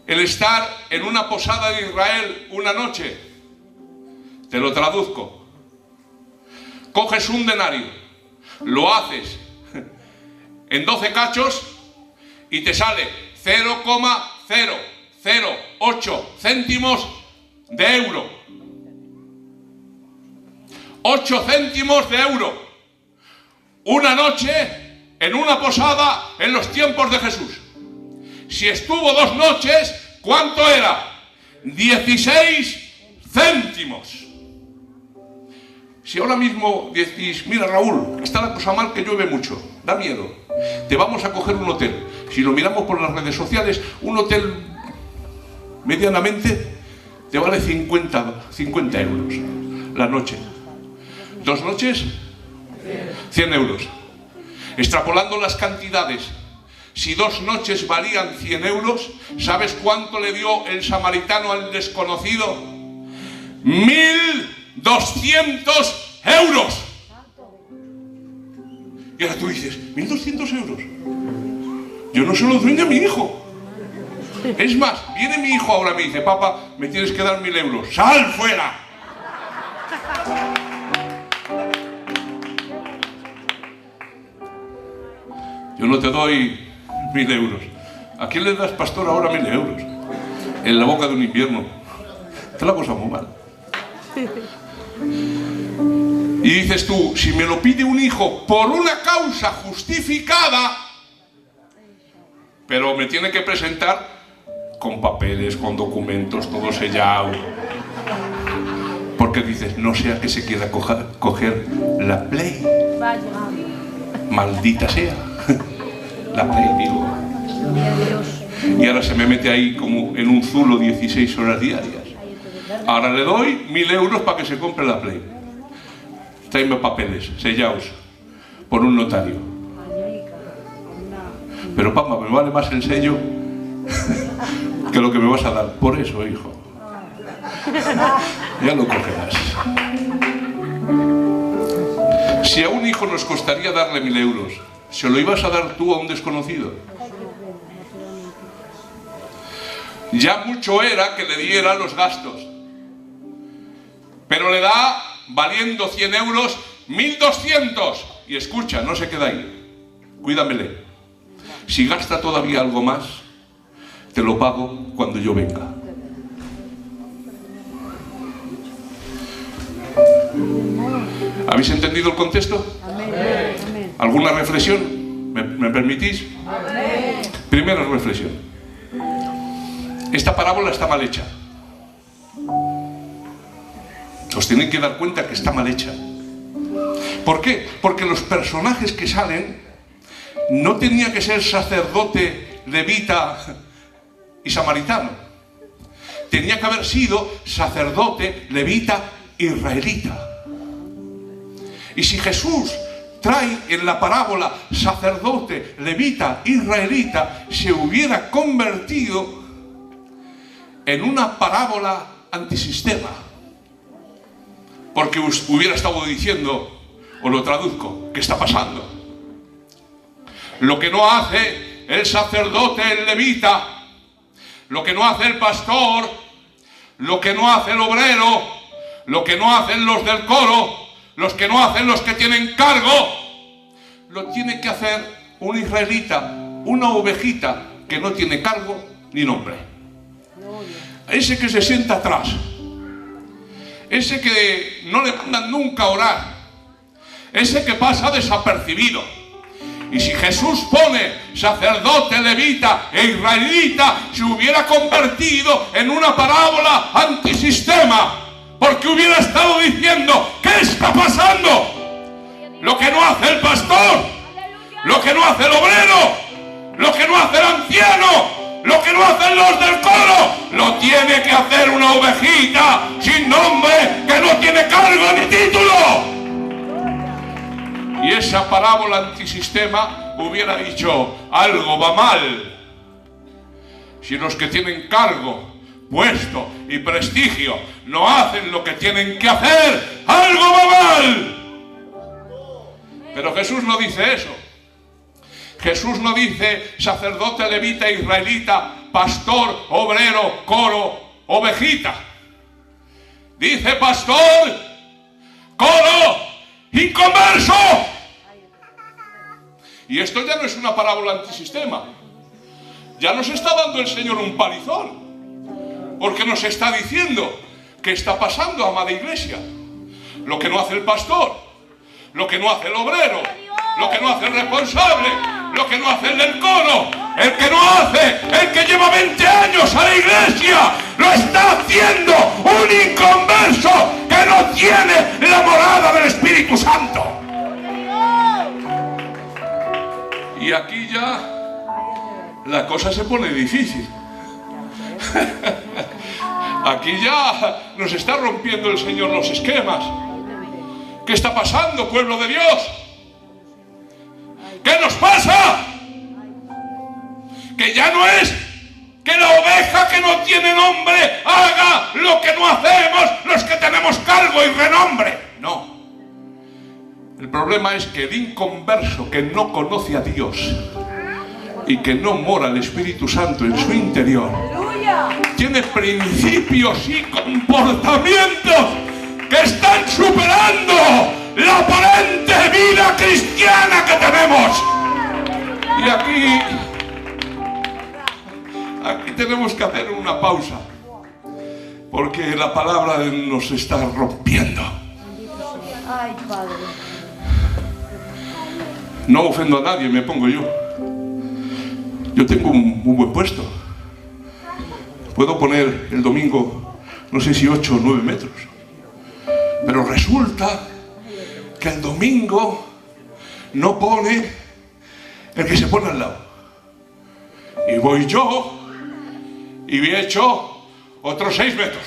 el estar en una posada de Israel una noche? Te lo traduzco. Coges un denario, lo haces en 12 cachos y te sale 0,008 céntimos de euro. 8 céntimos de euro. Una noche en una posada en los tiempos de Jesús. Si estuvo 2 noches, ¿cuánto era? 16 céntimos. Si ahora mismo decís: mira, Raúl, está la cosa mal, que llueve mucho, da miedo, te vamos a coger un hotel. Si lo miramos por las redes sociales, un hotel medianamente te vale 50 euros la noche. 2 noches, 100 euros. Extrapolando las cantidades, si 2 noches valían 100 euros, ¿sabes cuánto le dio el samaritano al desconocido? 1.200 euros. Y ahora tú dices: 1.200 euros. Yo no se lo doy a mi hijo. Es más, viene mi hijo ahora y me dice: papá, me tienes que dar 1.000 euros. ¡Sal fuera! Yo no te doy 1.000 euros. ¿A quién le das, pastor, ahora 1.000 euros? En la boca de un invierno. Está la cosa muy mal. Y dices tú: si me lo pide un hijo por una causa justificada, pero me tiene que presentar con papeles, con documentos, todo sellado. Porque dices, no sea que se quiera coger la Play. Vaya. Maldita sea. La Play, digo. Gloria a Dios. Y ahora se me mete ahí como en un zulo 16 horas diarias. Ahora le doy 1000 euros para que se compre la Play. Tráeme papeles, sellaos, por un notario. Pero papá, me vale más el sello que lo que me vas a dar. Por eso, hijo. Ya lo cogerás. Si a un hijo nos costaría darle 1000 euros, ¿se lo ibas a dar tú a un desconocido? Ya mucho era que le diera los gastos. Pero le da, valiendo 100 euros, 1200. Y escucha, no se queda ahí. Cuídamele. Si gasta todavía algo más, te lo pago cuando yo venga. ¿Habéis entendido el contexto? Amén. ¿Alguna reflexión? ¿Me permitís? Amén. Primera reflexión. Esta parábola está mal hecha. Os tenéis que dar cuenta que está mal hecha. ¿Por qué? Porque los personajes que salen no tenía que ser sacerdote, levita y samaritano. Tenía que haber sido sacerdote, levita, israelita. Y si Jesús trae en la parábola sacerdote, levita, israelita, se hubiera convertido en una parábola antisistema. Porque hubiera estado diciendo, os lo traduzco, ¿qué está pasando? Lo que no hace el sacerdote, el levita, lo que no hace el pastor, lo que no hace el obrero, lo que no hacen los del coro, los que no hacen los que tienen cargo, lo tiene que hacer un israelita, una ovejita que no tiene cargo ni nombre. Ese que se sienta atrás, ese que no le mandan nunca a orar, ese que pasa desapercibido. Y si Jesús pone sacerdote, levita e israelita, se hubiera convertido en una parábola antisistema, porque hubiera estado diciendo, ¿qué está pasando? Lo que no hace el pastor, lo que no hace el obrero, lo que no hace el anciano, lo que no hacen los del coro, lo tiene que hacer una ovejita sin nombre, que no tiene cargo ni título. Y esa parábola antisistema hubiera dicho, algo va mal. Si los que tienen cargo, puesto y prestigio no hacen lo que tienen que hacer, algo va mal. Pero Jesús no dice eso. Jesús no dice sacerdote, levita, israelita, pastor, obrero, coro, ovejita. Dice pastor, coro y converso. Y esto ya no es una parábola antisistema. Ya nos está dando el Señor un palizón. Porque nos está diciendo qué está pasando, amada iglesia. Lo que no hace el pastor, lo que no hace el obrero, lo que no hace el responsable, lo que no hace el del coro, el que no hace, el que lleva 20 años a la iglesia, lo está haciendo un inconverso que no tiene la morada del Espíritu Santo. Y aquí ya la cosa se pone difícil. Aquí ya nos está rompiendo el Señor los esquemas. ¿Qué está pasando, pueblo de Dios? ¿Qué nos pasa? Que ya no es que la oveja que no tiene nombre haga lo que no hacemos los que tenemos cargo y renombre. No. El problema es que el inconverso que no conoce a Dios y que no mora el Espíritu Santo en su interior, tiene principios y comportamientos que están superando la aparente vida cristiana que tenemos. Y aquí tenemos que hacer una pausa, porque la palabra nos está rompiendo. Ay, Padre. No ofendo a nadie, me pongo yo. Yo tengo un buen puesto. Puedo poner el domingo, no sé si 8 o 9 metros. Pero resulta que el domingo no pone el que se pone al lado. Y voy yo y he hecho otros 6 metros.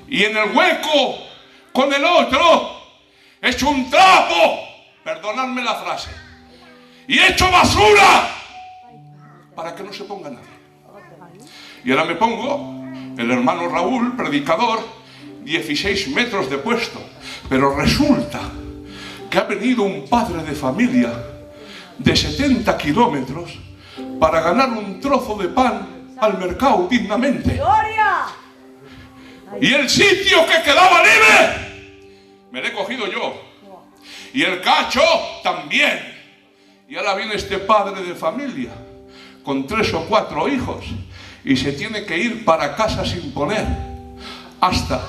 Y en el hueco con el otro he hecho un trapo, perdonadme la frase, y he hecho basura para que no se ponga nadie. Y ahora me pongo el hermano Raúl, predicador, 16 metros de puesto. Pero resulta que ha venido un padre de familia de 70 kilómetros para ganar un trozo de pan al mercado dignamente. ¡Gloria! Y el sitio que quedaba libre me lo he cogido yo. Y el cacho también. Y ahora viene este padre de familia con 3 o 4 hijos y se tiene que ir para casa sin poner hasta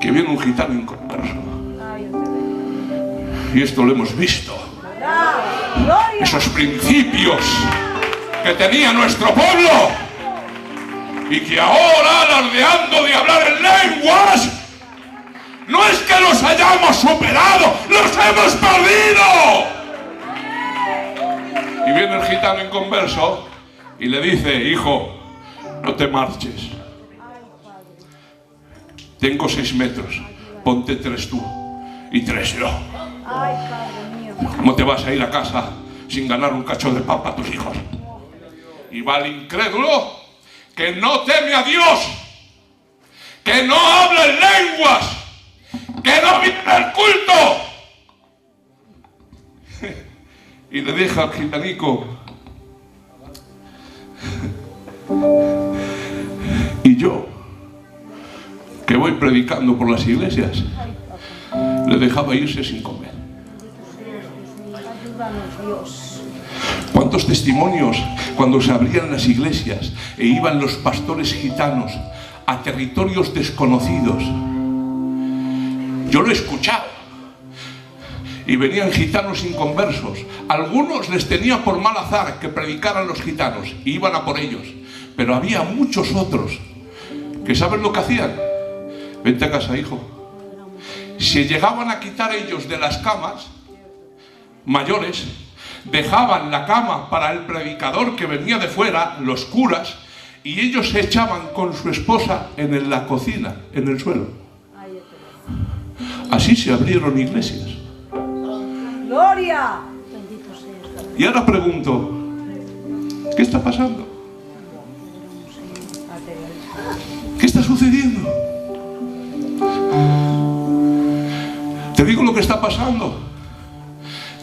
que viene un gitano inconverso. Y esto lo hemos visto. Esos principios que tenía nuestro pueblo y que ahora, alardeando de hablar en lenguas, no es que los hayamos superado, los hemos perdido. Y viene el gitano inconverso y le dice: hijo, no te marches. Tengo 6 metros, ponte 3 tú y 3 yo. Ay, Padre mío. ¿Cómo te vas a ir a casa sin ganar un cacho de pan para tus hijos? Y va el incrédulo que no teme a Dios, que no habla en lenguas, que no viene al culto. Y le deja al gitanico. Y yo, que voy predicando por las iglesias, le dejaba irse sin comer. Ayúdanos, Dios. ¿Cuántos testimonios cuando se abrían las iglesias e iban los pastores gitanos a territorios desconocidos? Yo lo he escuchado. Y venían gitanos inconversos. Algunos les tenía por mal azar que predicaran los gitanos y iban a por ellos. Pero había muchos otros que, ¿saben lo que hacían? Vente a casa, hijo. Se llegaban a quitar ellos de las camas mayores, dejaban la cama para el predicador que venía de fuera, los curas, y ellos se echaban con su esposa en la cocina, en el suelo. Así se abrieron iglesias. ¡Gloria! Y ahora pregunto, ¿qué está pasando? ¿Qué está sucediendo? Te digo lo que está pasando,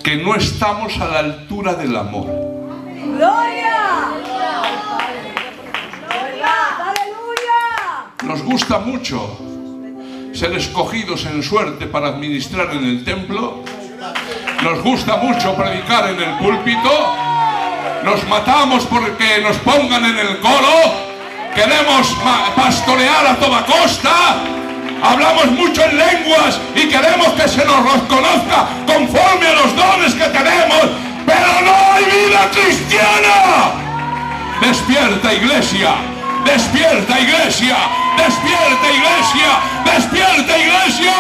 que no estamos a la altura del amor. ¡Gloria! ¡Aleluya! Nos gusta mucho ser escogidos en suerte para administrar en el templo. Nos gusta mucho predicar en el púlpito. Nos matamos porque nos pongan en el coro. Queremos pastorear a toda costa. Hablamos mucho en lenguas y queremos que se nos reconozca conforme a los dones que tenemos. Pero no hay vida cristiana. Despierta, iglesia. Despierta, iglesia. Despierta, iglesia. Despierta, iglesia.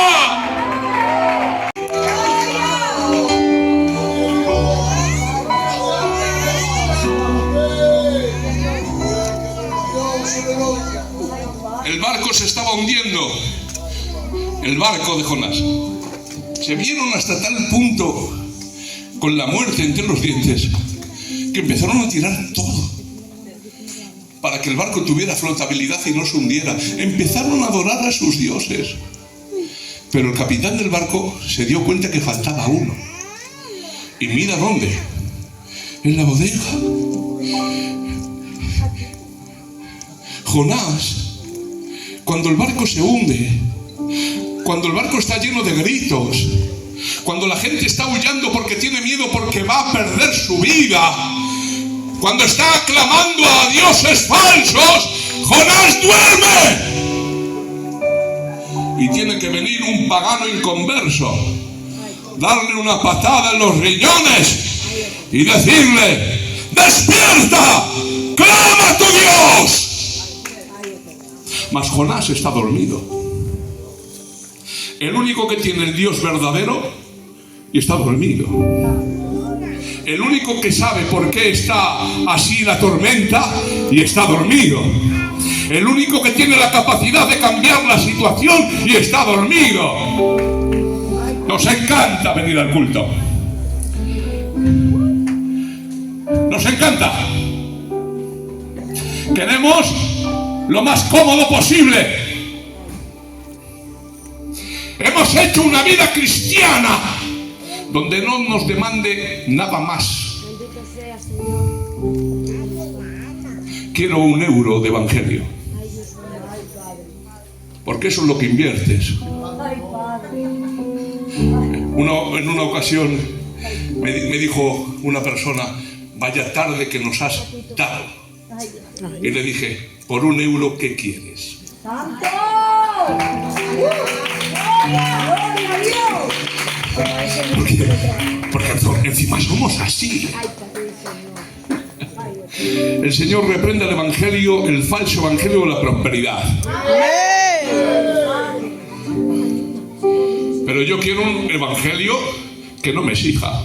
El barco se estaba hundiendo, el barco de Jonás. Se vieron hasta tal punto con la muerte entre los dientes que empezaron a tirar todo para que el barco tuviera flotabilidad y no se hundiera. Empezaron a adorar a sus dioses, pero el capitán del barco se dio cuenta que faltaba uno. Y mira dónde, en la bodega. Jonás, cuando el barco se hunde, cuando el barco está lleno de gritos, cuando la gente está huyendo porque tiene miedo porque va a perder su vida, cuando está clamando a dioses falsos, Jonás duerme. Y tiene que venir un pagano inconverso, darle una patada en los riñones y decirle: ¡despierta! ¡Clama a tu Dios! Mas Jonás está dormido. el único que tiene el Dios verdadero y está dormido. El único que sabe por qué está así la tormenta y está dormido. El único que tiene la capacidad de cambiar la situación y está dormido. Nos encanta venir al culto. Nos encanta. Queremos lo más cómodo posible. Hemos hecho una vida cristiana donde no nos demande nada más. Quiero €1 de evangelio, porque eso es lo que inviertes. En una ocasión me dijo una persona: vaya tarde que nos has dado. Y le dije: por €1, ¿qué quieres? ¡Santo! ¡Gloria a Dios! Porque encima somos así. El Señor reprende el evangelio, el falso evangelio de la prosperidad. Pero yo quiero un evangelio que no me exija.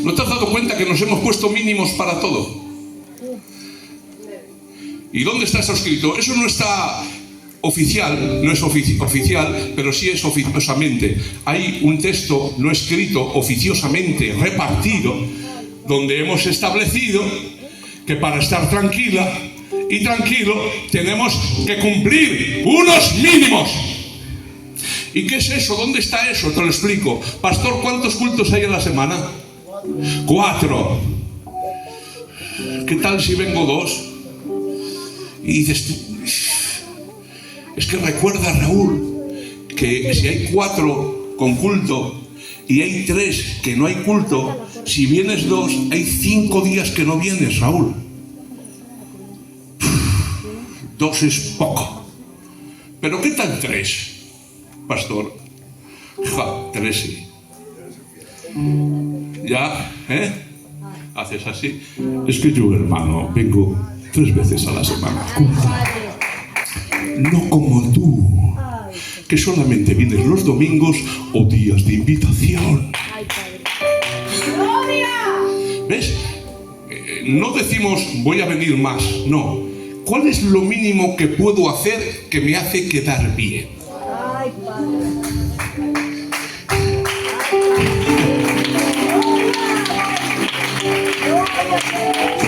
¿No te has dado cuenta que nos hemos puesto mínimos para todo? ¿Y dónde está eso escrito? Eso no está oficial, no es oficial, pero sí es oficiosamente. Hay un texto no escrito, oficiosamente repartido, donde hemos establecido que para estar tranquila y tranquilo tenemos que cumplir unos mínimos. ¿Y qué es eso? ¿Dónde está eso? Te lo explico. Pastor, ¿cuántos cultos hay en la semana? 4. ¿Qué tal si vengo 2? Y dices tú, es que recuerda, Raúl, que si hay 4 con culto y hay 3 que no hay culto, si vienes 2, hay 5 días que no vienes, Raúl. 2 es poco. Pero ¿qué tal 3, pastor? 3 sí. Ya, haces así. Es que yo, hermano, vengo 3 veces a la semana. No como tú, que solamente vienes los domingos o días de invitación. ¿Ves? No decimos voy a venir más, no. ¿Cuál es lo mínimo que puedo hacer que me hace quedar bien?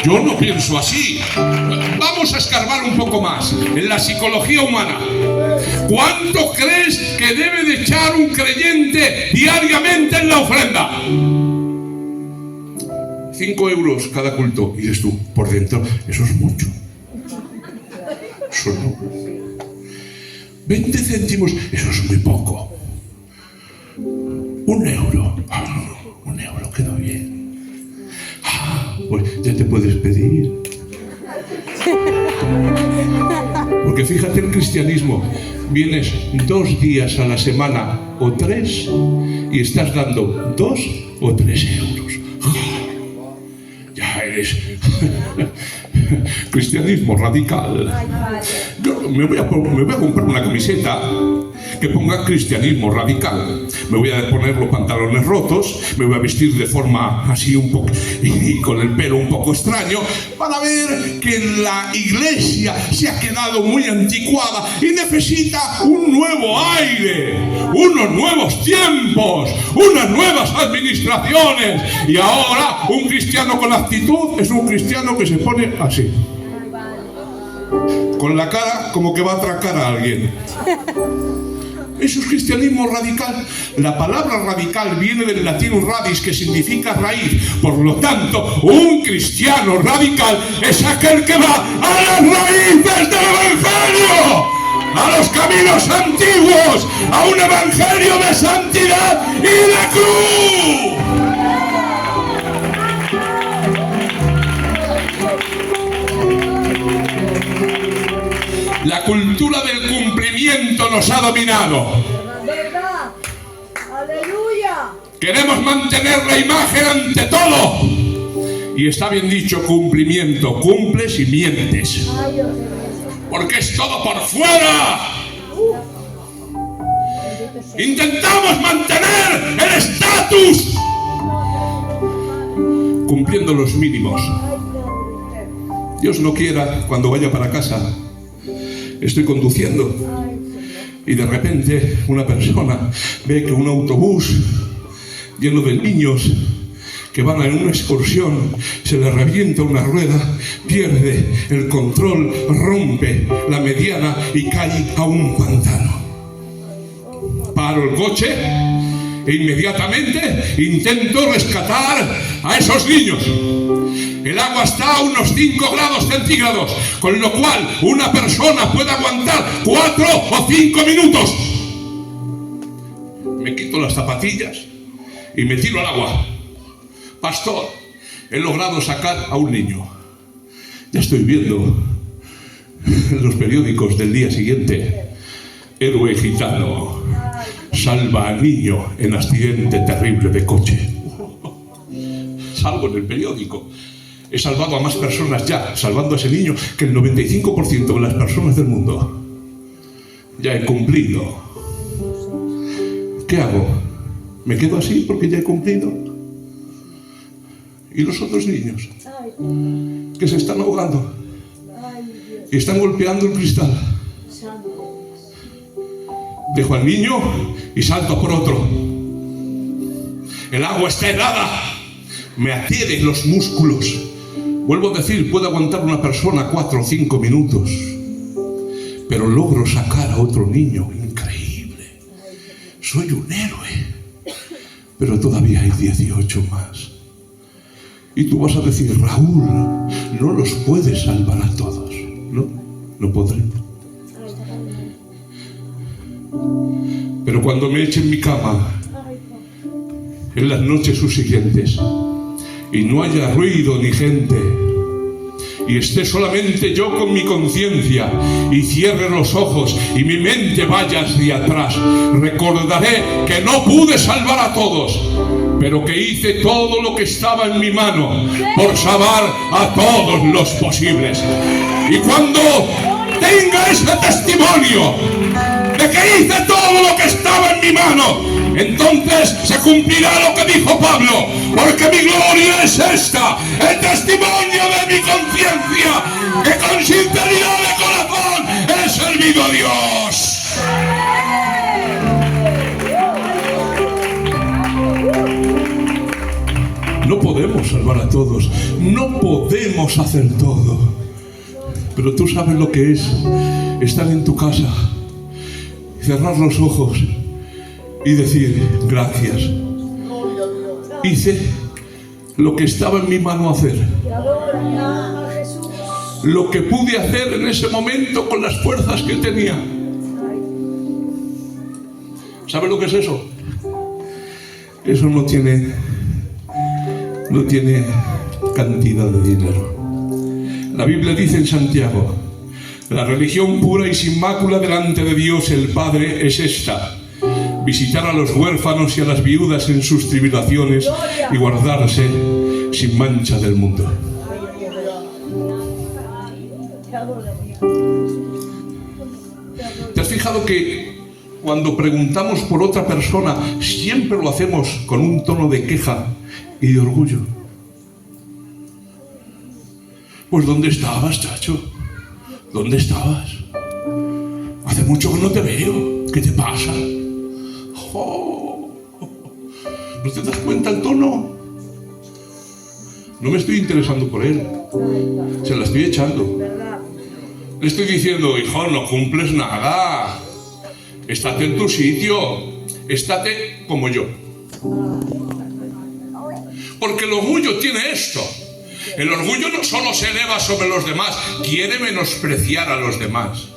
Yo no pienso así. Vamos a escarbar un poco más en la psicología humana. ¿Cuánto crees que debe de echar un creyente diariamente en la ofrenda? 5 euros cada culto. Y dices tú, por dentro, eso es mucho. Eso no. 20 céntimos, eso es muy poco. 1 euro. 1 euro quedó bien. Pues ya te puedes pedir. Porque fíjate el cristianismo. Vienes 2 días a la semana o 3 y estás dando 2 o 3 euros. Ya eres cristianismo radical. Yo me voy a comprar una camiseta que ponga cristianismo radical. Me voy a poner los pantalones rotos, me voy a vestir de forma así un poco y con el pelo un poco extraño, para ver que la iglesia se ha quedado muy anticuada y necesita un nuevo aire, unos nuevos tiempos, unas nuevas administraciones. Y ahora un cristiano con actitud es un cristiano que se pone así, con la cara como que va a atracar a alguien. Eso es cristianismo radical. La palabra radical viene del latín radis, que significa raíz. Por lo tanto, un cristiano radical es aquel que va a las raíces del evangelio, a los caminos antiguos, a un evangelio de santidad y de cruz. La cultura del cumplimiento nos ha dominado. ¿Verdad? ¡Aleluya! Queremos mantener la imagen ante todo. Y está bien dicho, cumplimiento. Cumples y mientes. Porque es todo por fuera. Intentamos mantener el estatus cumpliendo los mínimos. Dios no quiera, cuando vaya para casa, estoy conduciendo y de repente una persona ve que un autobús lleno de niños que van en una excursión, se le revienta una rueda, pierde el control, rompe la mediana y cae a un pantano. Paro el coche e inmediatamente intento rescatar a esos niños. El agua está a unos 5 grados centígrados, con lo cual una persona puede aguantar 4 o 5 minutos. Me quito las zapatillas y me tiro al agua. Pastor, he logrado sacar a un niño. Ya estoy viendo en los periódicos del día siguiente: héroe gitano salva a niño en accidente terrible de coche. Salgo en el periódico. He salvado a más personas ya, salvando a ese niño, que el 95% de las personas del mundo. Ya he cumplido. ¿Qué hago? ¿Me quedo así porque ya he cumplido? ¿Y los otros niños que se están ahogando y están golpeando el cristal? Dejo al niño y salto por otro. El agua está helada, me adhieren los músculos. Vuelvo a decir, puede aguantar una persona 4 o 5 minutos, pero logro sacar a otro niño. Increíble. Soy un héroe, pero todavía hay 18 más. Y tú vas a decir: Raúl, no los puedes salvar a todos. No, no podré. Pero cuando me eche en mi cama en las noches subsiguientes y no haya ruido ni gente y esté solamente yo con mi conciencia y cierre los ojos y mi mente vaya hacia atrás, recordaré que no pude salvar a todos, pero que hice todo lo que estaba en mi mano por salvar a todos los posibles. Y cuando tenga ese testimonio de que hice todo lo que estaba en mi mano, entonces se cumplirá lo que dijo Pablo, porque mi gloria es esta, el testimonio de mi conciencia, que con sinceridad de corazón he servido a Dios. No podemos salvar a todos, no podemos hacer todo, pero tú sabes lo que es estar en tu casa, cerrar los ojos y decir: gracias, hice lo que estaba en mi mano hacer, lo que pude hacer en ese momento con las fuerzas que tenía. ¿Sabes lo que es eso? Eso no tiene cantidad de dinero. La Biblia dice en Santiago: la religión pura y sin mácula delante de Dios el Padre es esta: visitar a los huérfanos y a las viudas en sus tribulaciones y guardarse sin mancha del mundo. ¿Te has fijado que cuando preguntamos por otra persona siempre lo hacemos con un tono de queja y de orgullo? Pues ¿dónde estabas, chacho? ¿Dónde estabas? Hace mucho que no te veo. ¿Qué te pasa? Oh, ¿no te das cuenta el tono? No me estoy interesando por él. Se la estoy echando. Le estoy diciendo: hijo, no cumples nada. Estate en tu sitio. Estate como yo. Porque el orgullo tiene esto. El orgullo no solo se eleva sobre los demás, quiere menospreciar a los demás.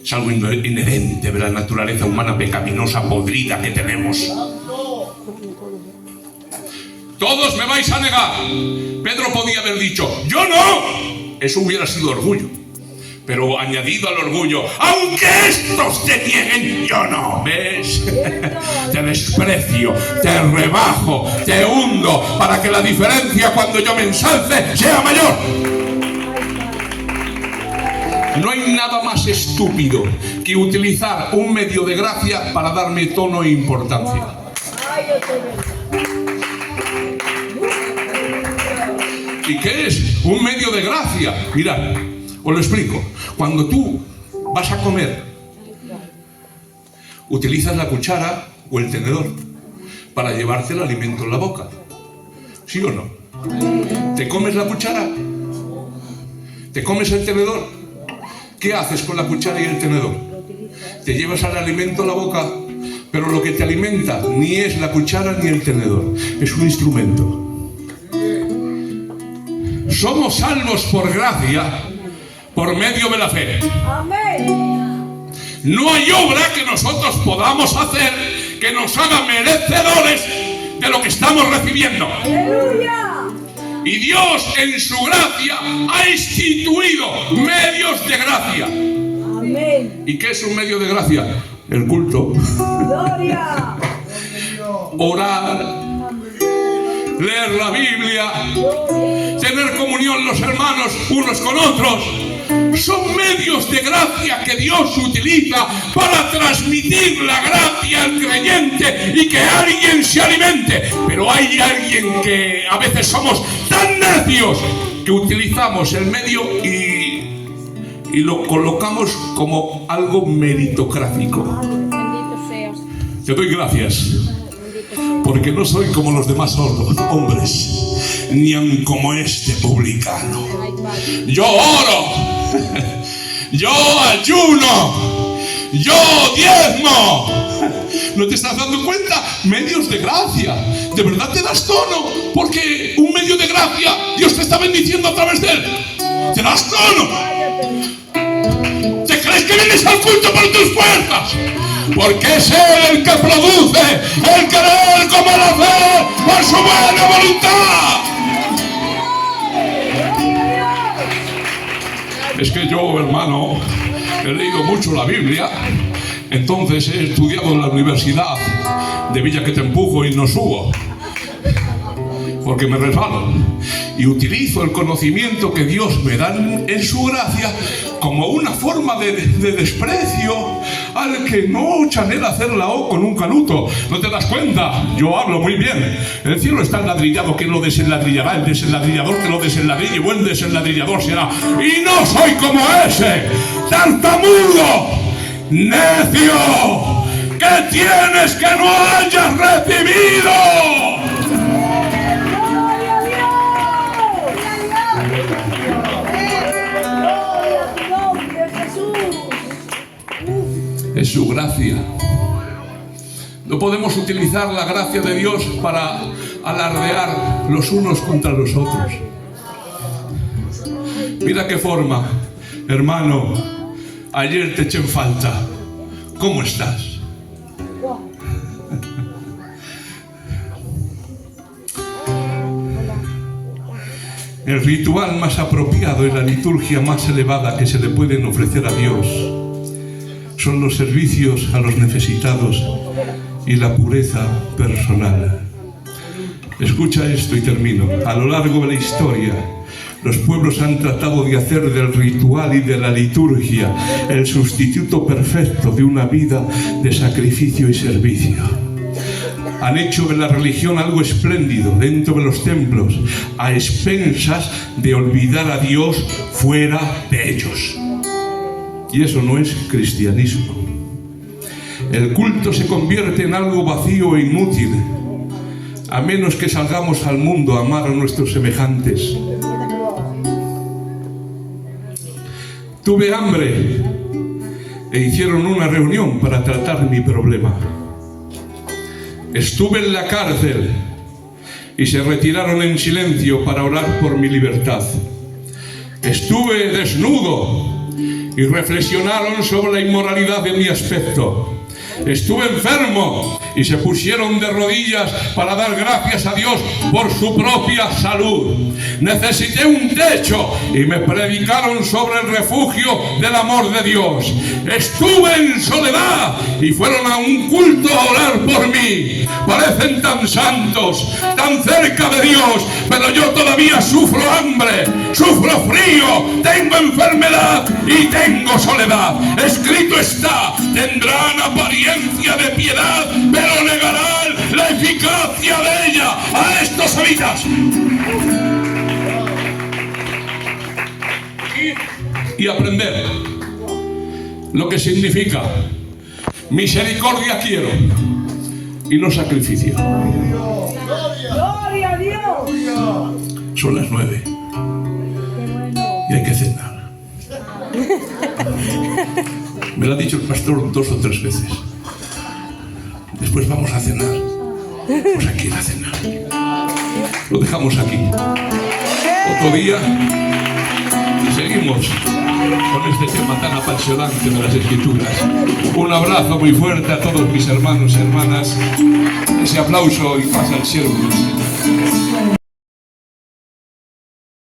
Es algo inherente de la naturaleza humana pecaminosa, podrida que tenemos. Todos me vais a negar. Pedro podía haber dicho: yo no. Eso hubiera sido orgullo. Pero añadido al orgullo: aunque estos te nieguen, yo no. ¿Ves? Te desprecio, te rebajo, te hundo, para que la diferencia cuando yo me ensalce sea mayor. No hay nada más estúpido que utilizar un medio de gracia para darme tono e importancia. Ay, yo te bendiga. ¿Y qué es un medio de gracia? Mirad, os lo explico. Cuando tú vas a comer, utilizas la cuchara o el tenedor para llevarte el alimento en la boca. ¿Sí o no? ¿Te comes la cuchara? ¿Te comes el tenedor? ¿Qué haces con la cuchara y el tenedor? Te llevas el alimento a la boca, pero lo que te alimenta ni es la cuchara ni el tenedor, es un instrumento. Somos salvos por gracia, por medio de la fe. Amén. No hay obra que nosotros podamos hacer que nos haga merecedores de lo que estamos recibiendo. Aleluya. Y Dios en su gracia ha instituido medios de gracia. Amén. ¿Y qué es un medio de gracia? El culto, Gloria. orar, leer la Biblia, tener comunión los hermanos unos con otros. Son medios de gracia que Dios utiliza para transmitir la gracia al creyente y que alguien se alimente. Pero hay alguien que a veces somos tan necios que utilizamos el medio y lo colocamos como algo meritocrático. Bendito seas. Te doy gracias, porque no soy como los demás hombres, ni aun como este publicano. Yo oro, yo ayuno, yo diezmo. ¿No te estás dando cuenta? Medios de gracia. ¿De verdad te das tono? Porque un medio de gracia, Dios te está bendiciendo a través de él. ¿Te das tono? ¿Te crees que vienes al culto por tus fuerzas? Porque es Él el que produce el querer como el hacer por su buena voluntad. Es que yo, hermano, he leído mucho la Biblia, entonces he estudiado en la universidad de Villa que te empujo y no subo, porque me resbalo. Y utilizo el conocimiento que Dios me da en su gracia como una forma de desprecio al que no chanela hacer la O con un canuto. ¿No te das cuenta? Yo hablo muy bien. El cielo está enladrillado. ¿Quién lo desenladrillará? El desenladrillador que lo desenladrille, buen desenladrillador será. Y no soy como ese tartamudo, necio, que tienes que no hayas recibido. Es su gracia. No podemos utilizar la gracia de Dios para alardear los unos contra los otros. Mira qué forma, hermano, ayer te eché en falta. ¿Cómo estás? El ritual más apropiado y la liturgia más elevada que se le pueden ofrecer a Dios son los servicios a los necesitados y la pureza personal. Escucha esto y termino. A lo largo de la historia, los pueblos han tratado de hacer del ritual y de la liturgia el sustituto perfecto de una vida de sacrificio y servicio. Han hecho de la religión algo espléndido dentro de los templos, a expensas de olvidar a Dios fuera de ellos. Y eso no es cristianismo. El culto se convierte en algo vacío e inútil, a menos que salgamos al mundo a amar a nuestros semejantes. Tuve hambre e hicieron una reunión para tratar mi problema. Estuve en la cárcel y se retiraron en silencio para orar por mi libertad. Estuve desnudo y reflexionaron sobre la inmoralidad de mi aspecto. Estuve enfermo y se pusieron de rodillas para dar gracias a Dios por su propia salud. Necesité un techo y me predicaron sobre el refugio del amor de Dios. Estuve en soledad y fueron a un culto a orar por mí. Parecen tan santos, tan cerca de Dios, pero yo todavía sufro hambre, sufro frío, tengo enfermedad y tengo soledad. Escrito está: tendrán apariencia de piedad, pero negarán la eficacia de ella a estos habitas. Y aprender lo que significa misericordia quiero y no sacrificio. Gloria a Dios. Son las 9 y hay que cenar. Me lo ha dicho el pastor 2 o 3 veces. Después vamos a cenar. Pues aquí a cenar. Lo dejamos aquí. Otro día y seguimos con este tema tan apasionante de las Escrituras. Un abrazo muy fuerte a todos mis hermanos y hermanas. Ese aplauso y paz al siervo del Señor.